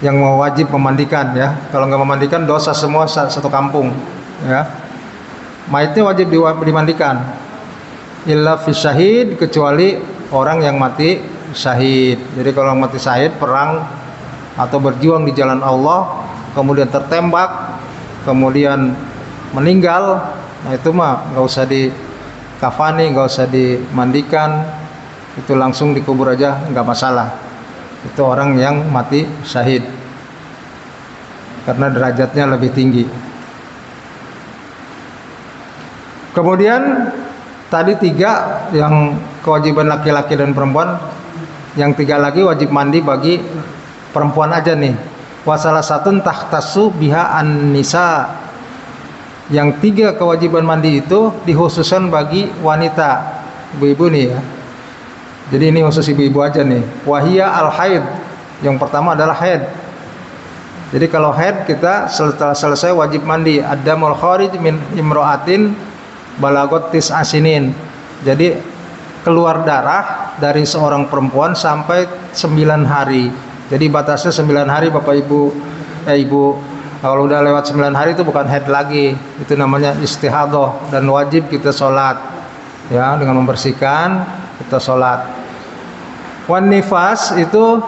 Speaker 1: yang mau wajib memandikan ya. Kalau nggak memandikan dosa semua satu kampung ya. Mayitnya wajib dimandikan. Illa fi syahid, kecuali orang yang mati syahid. Jadi kalau mati syahid perang atau berjuang di jalan Allah, kemudian tertembak, kemudian meninggal, nah itu mah nggak usah dikafani, nggak usah dimandikan, itu langsung dikubur aja, nggak masalah. Itu orang yang mati syahid karena derajatnya lebih tinggi. Kemudian tadi 3 yang kewajiban laki-laki dan perempuan, yang 3 lagi wajib mandi bagi perempuan aja nih. Wasalah satun tahtasu biha an-nisa. Yang 3 kewajiban mandi itu dikhususkan bagi wanita, ibu-ibu nih ya. Jadi ini khusus ibu-ibu aja nih. Wahia al-haid. Yang pertama adalah haid. Jadi kalau haid kita setelah selesai wajib mandi. Ad-damul kharij min imro'atin balagot tis'asinin. Jadi keluar darah dari seorang perempuan sampai 9 hari. Jadi batasnya 9 hari Bapak Ibu. Ibu, kalau udah lewat 9 hari itu bukan haid lagi, itu namanya istihadah, dan wajib kita sholat ya, dengan membersihkan kita sholat. Wan nifas, itu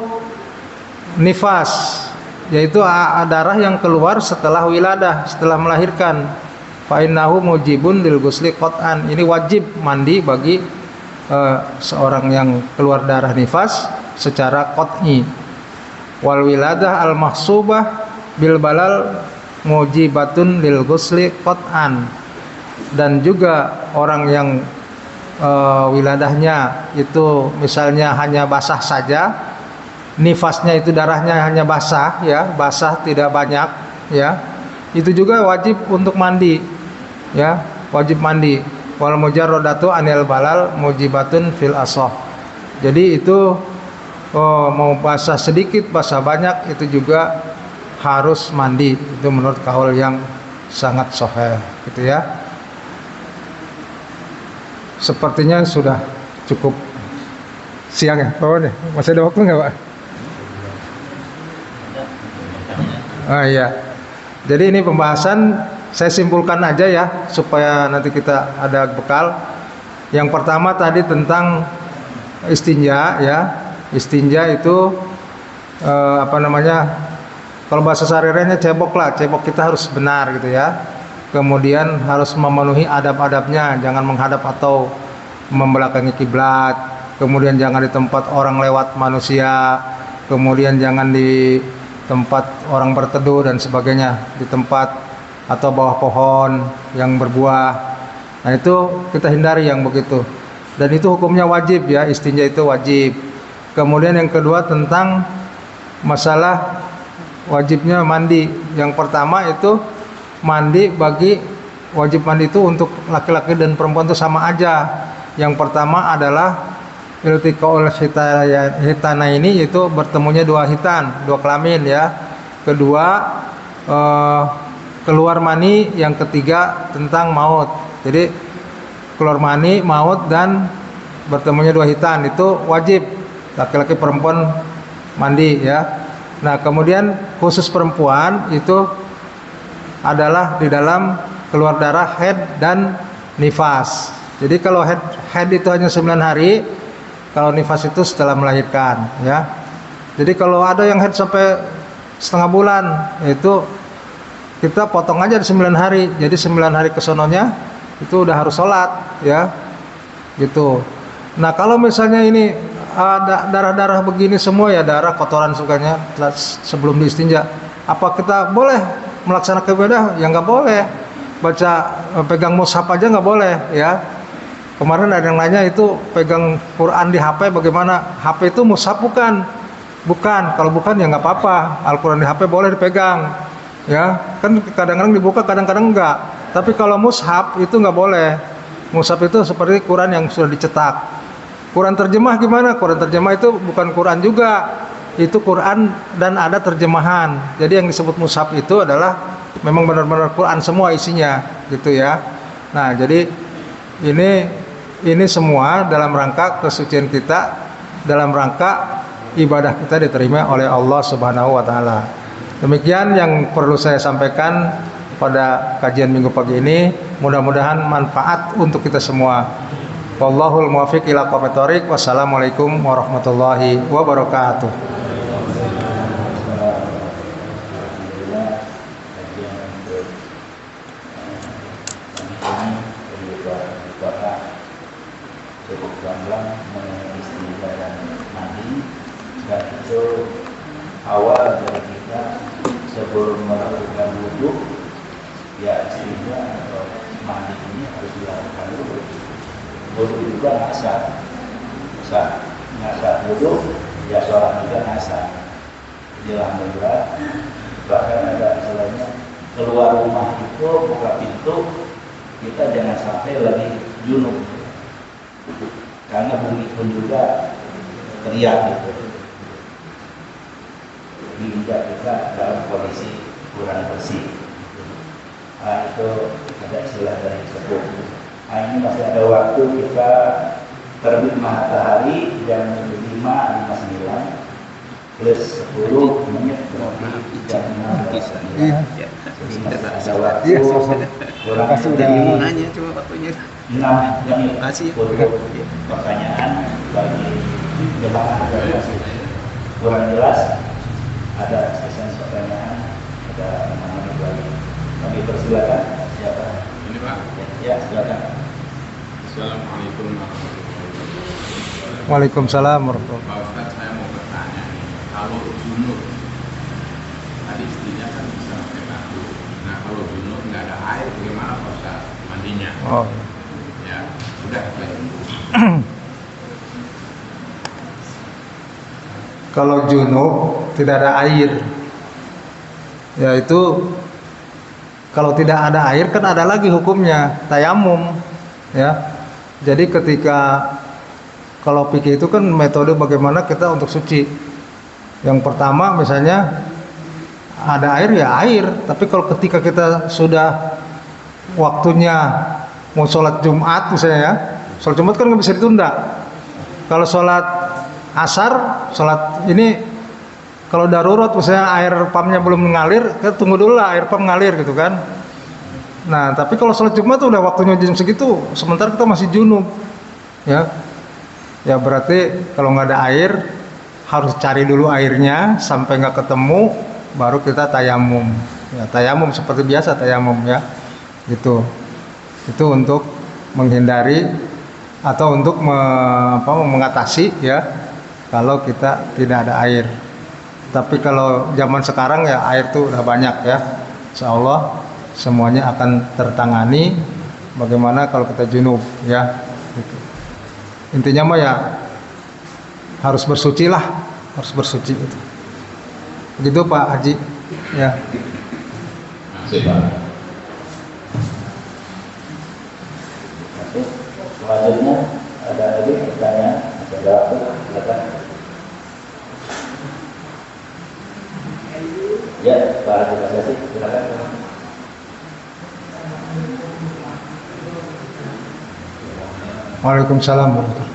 Speaker 1: nifas, yaitu darah yang keluar setelah wiladah, setelah melahirkan. Fa innahu mujibun lil ghusli qat'an. Ini wajib mandi bagi seorang yang keluar darah nifas secara qat'i. Wal wiladah al mahsubah bil balal mujibatun lil ghusli qat'an. Dan juga orang yang wiladahnya itu misalnya hanya basah saja, nifasnya itu darahnya hanya basah ya, basah tidak banyak ya, itu juga wajib untuk mandi ya, wajib mandi. Wal mujarradatu anil balal mujibatun fil ashah. Jadi itu mau basah sedikit basah banyak itu juga harus mandi, itu menurut kaul yang sangat sahih gitu ya. Sepertinya sudah cukup siang ya Pak nih. Masih ada waktu nggak Pak? Iya. Jadi ini pembahasan saya simpulkan aja ya supaya nanti kita ada bekal. Yang pertama tadi tentang istinja ya. Istinja itu kalau bahasa sehari-harinya cebok lah. Cebok kita harus benar gitu ya. Kemudian harus memenuhi adab-adabnya, jangan menghadap atau membelakangi kiblat. Kemudian jangan di tempat orang lewat manusia. Kemudian jangan di tempat orang berteduh dan sebagainya, di tempat atau bawah pohon yang berbuah. Nah itu kita hindari yang begitu. Dan itu hukumnya wajib ya, istinja itu wajib. Kemudian yang kedua tentang masalah wajibnya mandi. Yang pertama itu mandi wajib mandi itu untuk laki-laki dan perempuan itu sama aja. Yang pertama adalah iltiqaul hitana ini, yaitu bertemunya 2 hitan, 2 kelamin ya. Kedua keluar mani. Yang ketiga tentang maut. Jadi keluar mani, maut, dan bertemunya 2 hitan itu wajib laki-laki perempuan mandi ya. Nah kemudian khusus perempuan itu adalah di dalam keluar darah haid dan nifas. Jadi kalau haid itu hanya 9 hari, Kalau nifas itu setelah melahirkan, ya. Jadi kalau ada yang haid sampai setengah bulan, itu kita potong aja di 9 hari. Jadi 9 hari kesononya itu udah harus sholat, ya. Gitu. Nah, kalau misalnya ini ada darah-darah begini semua, ya darah kotoran sukanya sebelum diistinja, apa kita boleh melaksanakan ibadah? Ya nggak boleh. Baca pegang mushaf aja nggak boleh, ya. Kemarin ada yang nanya itu pegang Quran di HP bagaimana? HP itu mushaf bukan? Bukan. Kalau bukan ya nggak apa-apa. Al-Quran di HP boleh dipegang, ya. Kan kadang-kadang dibuka, kadang-kadang enggak. Tapi kalau mushaf itu nggak boleh. Mushaf itu seperti Quran yang sudah dicetak. Quran terjemah gimana? Quran terjemah itu bukan Quran juga. Itu Quran dan ada terjemahan. Jadi yang disebut mushaf itu adalah memang benar-benar Quran semua isinya, gitu ya. Nah, jadi ini semua dalam rangka kesucian kita, dalam rangka ibadah kita diterima oleh Allah Subhanahu wa taala. Demikian yang perlu saya sampaikan pada kajian minggu pagi ini. Mudah-mudahan manfaat untuk kita semua. Wallahul muwaffiq ila aqwamit thoriq. Wassalamualaikum warahmatullahi wabarakatuh.
Speaker 2: Cukup gamblang mengistimewakan mandi, dan itu awal dari kita sebelum melakukan wudhu, ya istilahnya atau mandi ini harus dilakukan dulu. Wudhu juga ngasah, ngasah wudhu, ya sholat juga ngasah. Jelang berat, bahkan ada istilahnya keluar rumah itu buka pintu, kita jangan sampai lagi junub, karena bumi pun juga teriak gitu. Diinjak kita dalam kondisi kurang bersih. Nah, itu ada istilah dari sepuh. Nah, ini masih ada waktu kita terbit matahari jam 5.59 plus 10 menit berarti jam 6. Jadi masih ada waktu kurang lebih
Speaker 3: nanya cuma waktunya
Speaker 2: 6 menit
Speaker 3: kasih
Speaker 2: untuk pertanyaan bagi jemaah yang masih kurang jelas. Ada sesi pertanyaan, ada teman-teman lagi. Kami persilakan. Siapa?
Speaker 4: Ini Pak.
Speaker 2: Ya, silakan.
Speaker 4: Assalamualaikum warahmatullahi wabarakatuh.
Speaker 1: Waalaikumsalam warahmatullahi
Speaker 4: Pak Ustadz, saya mau bertanya nih, kalau junub, tadi istrinya kan bisa pakai batu. Nah, kalau junub nggak ada air, bagaimana Pak Ustadz mandinya?
Speaker 1: wabarakatuh. Oh.
Speaker 4: Ya, sudah.
Speaker 1: Kalau junub tidak ada air, yaitu kalau tidak ada air kan ada lagi hukumnya tayamum, ya. Jadi ketika kalau fikih itu kan metode bagaimana kita untuk suci. Yang pertama misalnya ada air ya air, tapi kalau ketika kita sudah waktunya mau sholat Jumat misalnya, ya, sholat Jumat kan nggak bisa ditunda. Kalau sholat asar, sholat ini kalau darurat misalnya air pumpnya belum mengalir, kita tunggu dulu lah air pump mengalir gitu kan. Nah, tapi kalau sholat Jumat tuh udah waktunya jam segitu, sementara kita masih junub, ya, ya berarti kalau nggak ada air harus cari dulu airnya sampai nggak ketemu, baru kita tayamum. Ya, tayamum seperti biasa tayamum, ya, gitu. Itu untuk menghindari atau untuk mengatasi, ya, kalau kita tidak ada air. Tapi kalau zaman sekarang ya air tuh udah banyak, ya. Insya Allah semuanya akan tertangani. Bagaimana kalau kita junub, ya. Gitu. Intinya mah ya harus bersuci lah, harus bersuci gitu. Begitu Pak Haji, ya.
Speaker 2: Selanjutnya ada lagi pertanyaan, ada waktu, silakan. Ya, Pak Haji Kasasi, silakan.
Speaker 1: Waalaikumsalam warahmatullahi.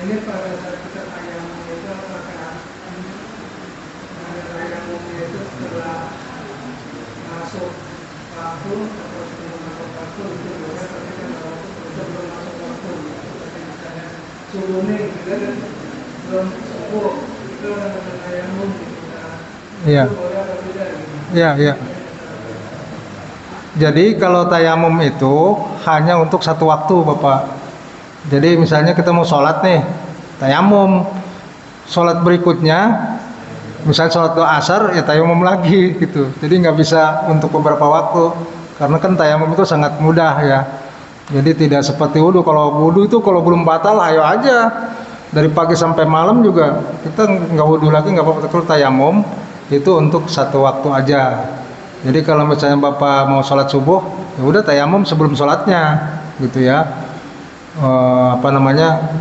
Speaker 3: ini pada saat kita tayamum itu apakah tayamumnya itu setelah masuk waktu atau sebelum masuk waktu itu boleh, tapi kan kalau sebelum masuk waktu seperti misalnya subuh nih gitu kan belum subuh itu tayamum gitu kan.
Speaker 1: Iya.
Speaker 3: Itu boleh atau tidak gitu.
Speaker 1: Iya, iya. Jadi kalau tayamum itu hanya untuk satu waktu, Bapak. Jadi misalnya kita mau sholat nih, tayamum. Sholat berikutnya, misalnya sholat asar, ya tayamum lagi gitu. Jadi nggak bisa untuk beberapa waktu, karena kan tayamum itu sangat mudah ya. Jadi tidak seperti wudhu. Kalau wudhu itu kalau belum batal, ayo aja. Dari pagi sampai malam juga kita nggak wudhu lagi, nggak apa-apa. Kalau tayamum itu untuk satu waktu aja. Jadi kalau misalnya Bapak mau sholat subuh, ya udah tayamum sebelum sholatnya, gitu ya.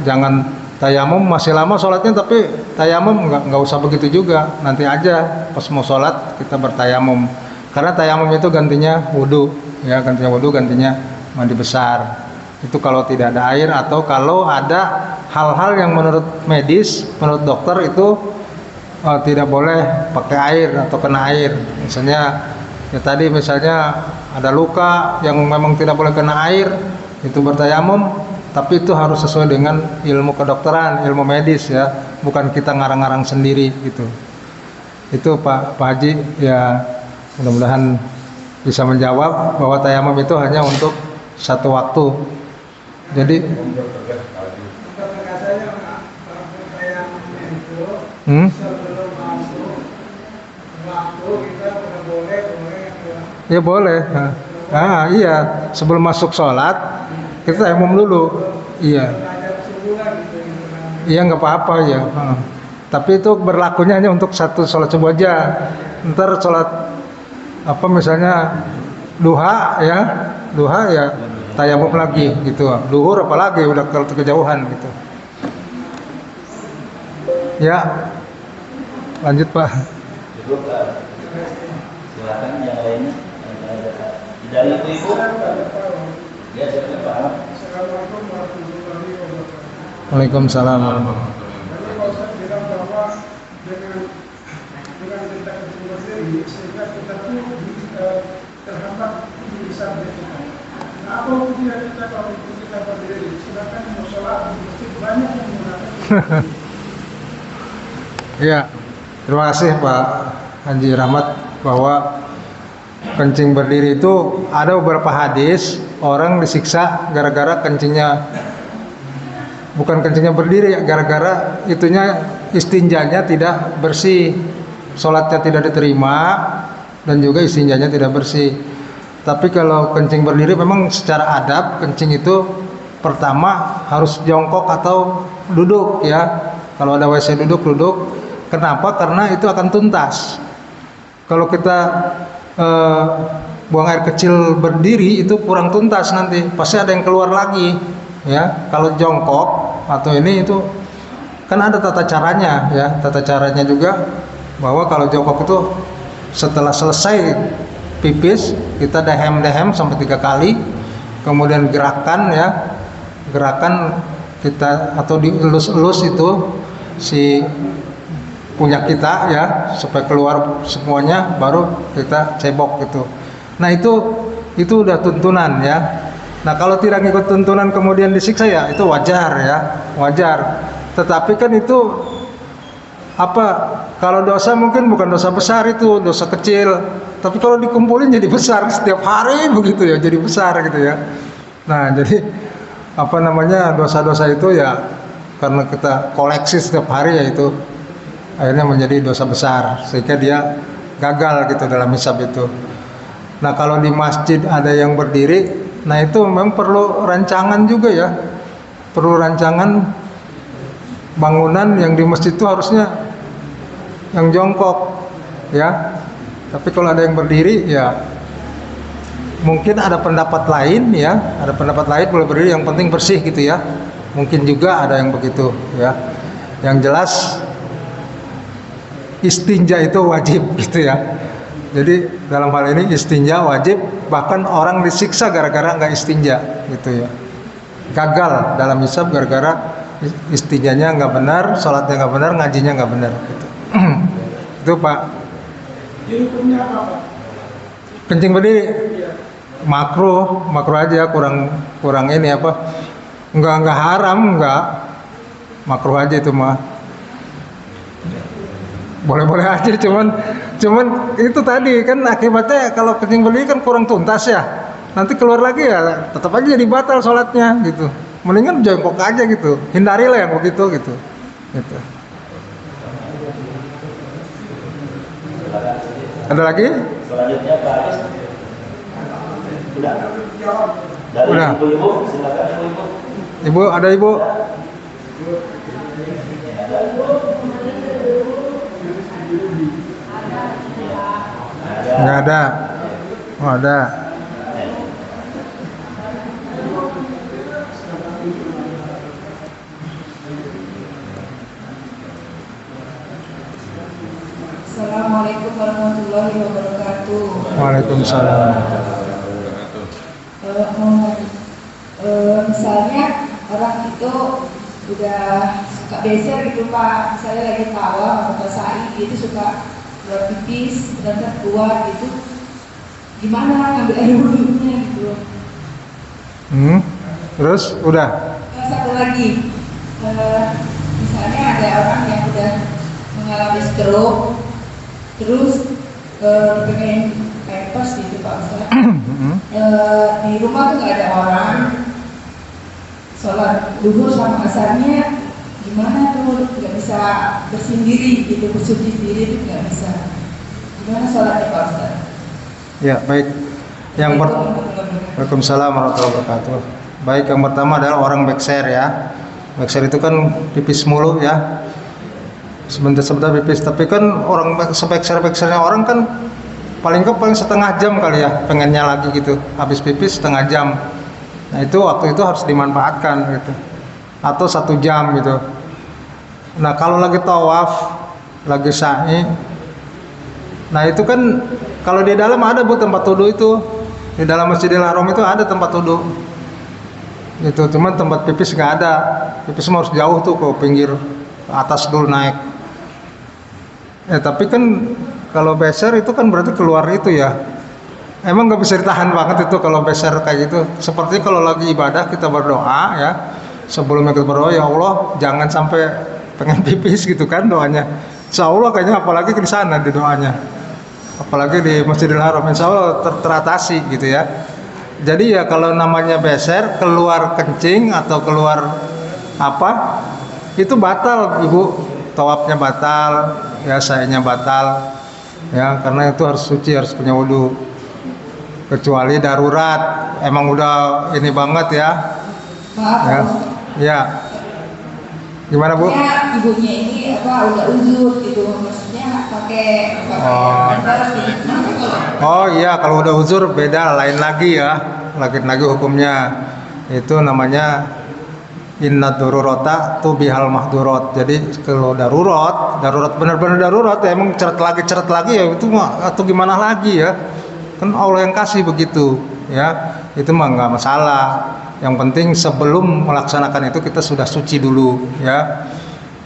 Speaker 1: Jangan tayamum masih lama sholatnya, tapi tayamum nggak usah begitu juga. Nanti aja pas mau sholat kita bertayamum. Karena tayamum itu gantinya wudhu, ya gantinya mandi besar. Itu kalau tidak ada air atau kalau ada hal-hal yang menurut medis, menurut dokter itu tidak boleh pakai air atau kena air. Misalnya ya tadi misalnya ada luka yang memang tidak boleh kena air, itu bertayamum, tapi itu harus sesuai dengan ilmu kedokteran, ilmu medis ya, bukan kita ngarang-ngarang sendiri gitu. Itu Pak Haji ya, mudah-mudahan bisa menjawab bahwa tayamum itu hanya untuk satu waktu. Jadi
Speaker 3: katanya tayamumnya itu sebelum masuk waktu kita boleh
Speaker 1: ya boleh. Iya, sebelum masuk sholat kita tayamum dulu. Iya. Iya nggak apa-apa ya. Tapi itu berlakunya hanya untuk satu sholat subuh aja. Ntar sholat misalnya duha ya tayamum lagi gitu. Duhur apalagi udah kalau kejauhan gitu. Ya, lanjut Pak.
Speaker 2: Cukup silakan yang lainnya. Dari ibu-ibu. Ya, silakan Pak.
Speaker 3: Assalamualaikum warahmatullahi wabarakatuh.
Speaker 1: Waalaikumsalam.
Speaker 3: Tadi Pak Ustaz bilang bahwa dengan kita berdiri sehingga kita tuh terhambat bisa berjumpa. Nah, apa hukumnya kita kalau kita berdiri? Silakan mau sholat di masjid banyak yang menggunakan.
Speaker 1: Iya, terima kasih Pak Haji Rahmat bahwa kencing berdiri itu ada beberapa hadis orang disiksa gara-gara bukan kencingnya berdiri ya, gara-gara itunya istinjanya tidak bersih, sholatnya tidak diterima dan juga istinjanya tidak bersih. Tapi kalau kencing berdiri memang secara adab kencing itu pertama harus jongkok atau duduk ya. Kalau ada WC duduk. Kenapa? Karena itu akan tuntas. Kalau kita buang air kecil berdiri itu kurang tuntas, nanti pasti ada yang keluar lagi ya. Kalau jongkok atau ini itu kan ada tata caranya ya. Tata caranya juga bahwa kalau jongkok itu setelah selesai pipis kita dehem sampai 3 kali, kemudian gerakan kita atau dielus-elus itu si punya kita ya supaya keluar semuanya, baru kita cebok gitu. Nah itu udah tuntunan ya. Nah kalau tidak ngikut tuntunan kemudian disiksa ya itu wajar. Tetapi kan itu kalau dosa mungkin bukan dosa besar, itu dosa kecil. Tapi kalau dikumpulin jadi besar, setiap hari begitu ya, jadi besar gitu ya. Nah jadi dosa-dosa itu ya karena kita koleksi setiap hari ya itu akhirnya menjadi dosa besar sehingga dia gagal gitu dalam hisab itu. Nah kalau di masjid ada yang berdiri, nah itu memang perlu rancangan juga ya, perlu rancangan bangunan yang di masjid itu harusnya yang jongkok ya. Tapi kalau ada yang berdiri ya mungkin ada pendapat lain ya, boleh berdiri, yang penting bersih gitu ya. Mungkin juga ada yang begitu ya. Yang jelas istinja itu wajib gitu ya. Jadi dalam hal ini istinja wajib, bahkan orang disiksa gara-gara nggak istinja gitu ya. Gagal dalam hisab gara-gara istijanya nggak benar, sholatnya nggak benar, ngajinya nggak benar gitu. Itu Pak.
Speaker 3: Jadi hukumnya apa Pak?
Speaker 1: Kencing berdiri
Speaker 3: Iya.
Speaker 1: makruh aja, kurang ini apa, nggak haram, nggak makruh aja itu mah, boleh aja, cuman itu tadi kan akibatnya kalau kencing berdiri kan kurang tuntas ya, nanti keluar lagi ya tetap aja jadi batal sholatnya gitu. Mendingan jongkok aja gitu, hindarilah yang begitu gitu. Ada lagi?
Speaker 2: Selanjutnya Pak Aris. Udah. Dari
Speaker 1: Udah.
Speaker 2: ibu-ibu, silakan ibu-ibu.
Speaker 1: Ibu, ada ibu? Nggak ada. Oh, ada.
Speaker 5: Assalamualaikum warahmatullahi wabarakatuh.
Speaker 1: Waalaikumsalam.
Speaker 5: Misalnya orang itu udah suka beser gitu Pak, misalnya lagi tawa atau sa'i itu suka keluar pipis dan keluar gitu, gimana ngambil air wudhunya gitu.
Speaker 1: Terus udah.
Speaker 5: Satu lagi, misalnya ada orang yang udah mengalami stroke, terus pengen pampers gitu Pak Ustaz. Di rumah tuh nggak ada orang, sholat duhur sama asarnya gimana tuh, nggak bisa bersendiri gitu, bersuci sendiri itu nggak bisa. Gimana sholatnya Pak Ustaz?
Speaker 1: Ya baik. Waalaikumsalam warahmatullahi wabarakatuh. Baik, yang pertama adalah orang bekser ya. Bekser itu kan pipis mulu ya. Sebentar pipis, tapi kan orang sebeksernya orang kan paling setengah jam kali ya, pengennya lagi gitu, habis pipis setengah jam. Nah itu waktu itu harus dimanfaatkan gitu, atau 1 jam gitu. Nah kalau lagi tawaf, lagi sa'i, nah itu kan kalau di dalam ada tempat wudhu itu, di dalam Masjidil Haram itu ada tempat wudhu gitu, cuman tempat pipis nggak ada. Pipis harus jauh tuh ke pinggir, ke atas dulu naik. Ya tapi kan kalau beser itu kan berarti keluar itu ya. Emang nggak bisa ditahan banget itu kalau beser kayak gitu. Seperti kalau lagi ibadah kita berdoa ya, sebelumnya kita berdoa, ya Allah jangan sampai pengen pipis gitu kan doanya. Insya Allah kayaknya apalagi di sana di doanya, apalagi di Masjidil Haram, insya Allah teratasi gitu ya. Jadi ya kalau namanya beser, keluar kencing atau keluar apa, itu batal ibu. Tawafnya batal, ya sa'inya batal, ya karena itu harus suci, harus punya wudhu. Kecuali darurat, emang udah ini banget ya.
Speaker 5: Maaf
Speaker 1: Ya,
Speaker 5: Pak Ustaz.
Speaker 1: ya. Gimana Bu?
Speaker 5: Ya, ibunya ini apa udah uzur gitu, maksudnya pakai antara gitu.
Speaker 1: Oh iya, kalau udah uzur beda, lain lagi ya, lain lagi hukumnya. Itu namanya inna dururota tu bihal mahdurat. Jadi kalau darurat benar-benar darurat ya, emang ceret lagi ya itu mah, atau gimana lagi ya, kan Allah yang kasih begitu ya, itu mah nggak masalah. Yang penting sebelum melaksanakan itu kita sudah suci dulu ya.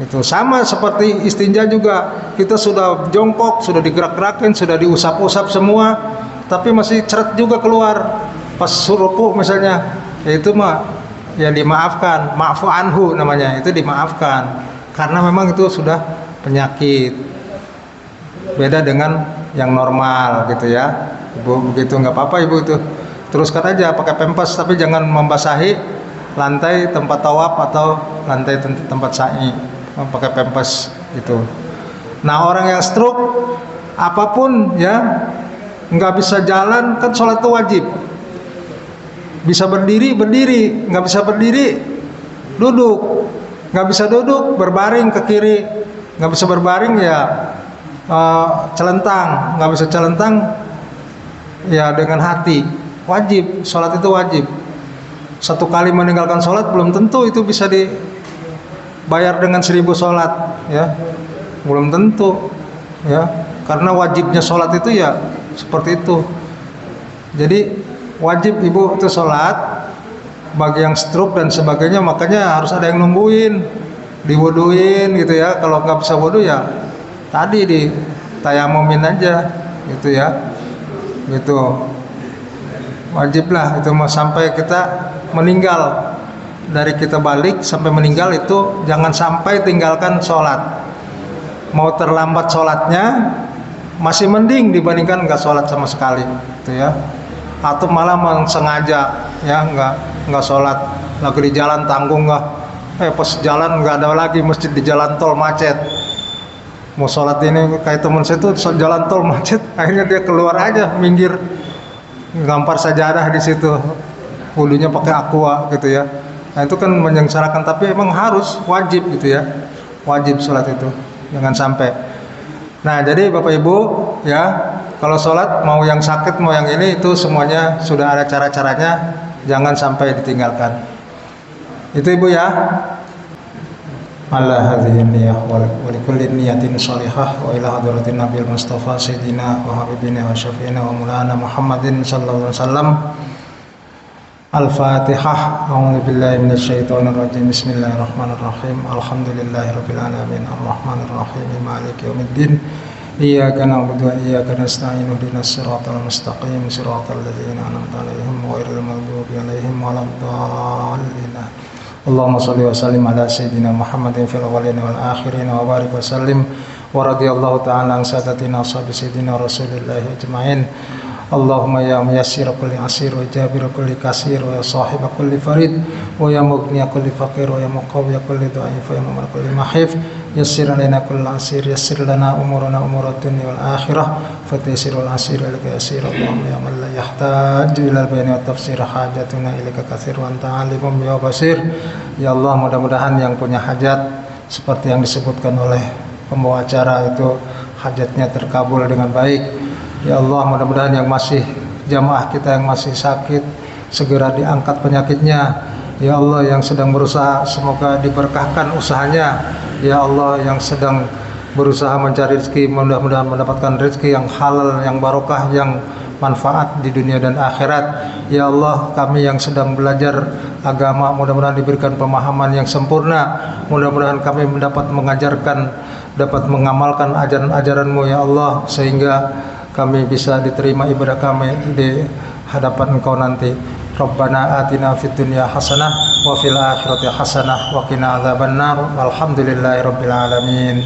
Speaker 1: Itu sama seperti istinja juga, kita sudah jongkok, sudah digerak-gerakin, sudah diusap-usap semua, tapi masih ceret juga keluar pas ruku misalnya, ya itu mah ya dimaafkan, ma'fu anhu namanya, itu dimaafkan karena memang itu sudah penyakit, beda dengan yang normal gitu ya. Ibu begitu nggak apa-apa ibu, itu teruskan aja pakai pempes, tapi jangan membasahi lantai tempat tawaf atau lantai tempat sa'i, pakai pempes gitu. Nah orang yang stroke apapun ya, nggak bisa jalan kan sholat itu wajib. Bisa berdiri, nggak bisa berdiri, duduk, nggak bisa duduk, berbaring ke kiri, nggak bisa berbaring ya celentang, nggak bisa celentang ya dengan hati. Wajib, sholat itu wajib. 1 kali meninggalkan sholat belum tentu itu bisa dibayar dengan 1000 sholat ya, belum tentu ya, karena wajibnya sholat itu ya seperti itu. Jadi wajib ibu itu sholat, bagi yang stroke dan sebagainya, makanya harus ada yang nungguin, diwuduin gitu ya. Kalau nggak bisa wudu ya tadi di tayamumin aja gitu ya, gitu. Wajiblah itu sampai kita meninggal, dari kita balik sampai meninggal itu jangan sampai tinggalkan sholat. Mau terlambat sholatnya masih mending dibandingkan nggak sholat sama sekali gitu ya, atau malah sengaja ya nggak sholat, lagi di jalan tanggung nggak, pas jalan nggak ada lagi masjid di jalan tol macet, mau sholat ini kayak temen saya tuh jalan tol macet, akhirnya dia keluar aja minggir, ngampar sajadah di situ, wudunya pakai aqua gitu ya. Nah itu kan menyengsarakan, tapi emang harus wajib gitu ya, wajib sholat itu, jangan sampai. Nah jadi Bapak Ibu ya, kalau sholat mau yang sakit mau yang ini itu semuanya sudah ada cara-caranya, jangan sampai ditinggalkan. Itu Ibu ya. Ala hadhihi niyah wa likulli niyatin shalihah wa ila hadratin Nabil Mustafa Sayyidina wa Habibina wa Syafi'ina wa Maulana Muhammadin sallallahu alaihi wasallam. Al-Fatihah. A'udzu billahi minasyaitonir rajim. Bismillahirrahmanirrahim. Alhamdulillahirabbil alamin. Arrahmanir rahim. Maliki yaumiddin. Iyyaka na'budu wa iyyaka nasta'in. Ihdinas siratal mustaqim. Siratal ladzina an'amta 'alaihim ghairil maghdubi 'alaihim waladdallin. Allahumma shalli wa sallim ala sayyidina Muhammadin fil awwalin wal akhirin wa barik wa sallim wa radhiyallahu ta'ala an sadatina ashabi sayyidina Rasulillah ajma'in. Allahumma ya muyassir kulli asir wa jabir kulli kasir wa ya sahib kulli farid wa ya mughni kulli faqir wa ya muqawwi kulli dha'if wa ya mumar kulli mahif yassir lana kulli asir yassir lana umurana umurad dunya wal akhirah fatasirul asir ilaka yasir. Allahumma ya man la yahtaju ila al-bayani wa tafsir hajatuna ilaka katsir wa anta alimum ya basir. Ya Allah, mudah-mudahan yang punya hajat seperti yang disebutkan oleh pembawa acara itu hajatnya terkabul dengan baik. Ya Allah, mudah-mudahan yang masih jamaah kita yang masih sakit segera diangkat penyakitnya. Ya Allah, yang sedang berusaha semoga diberkahkan usahanya. Ya Allah, yang sedang berusaha mencari rezeki mudah-mudahan mendapatkan rezeki yang halal, yang barokah, yang manfaat di dunia dan akhirat. Ya Allah, kami yang sedang belajar agama mudah-mudahan diberikan pemahaman yang sempurna. Mudah-mudahan kami mendapat mengajarkan, dapat mengamalkan ajaran-ajaran-Mu ya Allah, sehingga kami bisa diterima ibadah kami di hadapan Engkau nanti. Rabbana atina fid dunya hasanah wa fil akhirati hasanah wa qina adzabannar. Walhamdulillahirabbil alamin.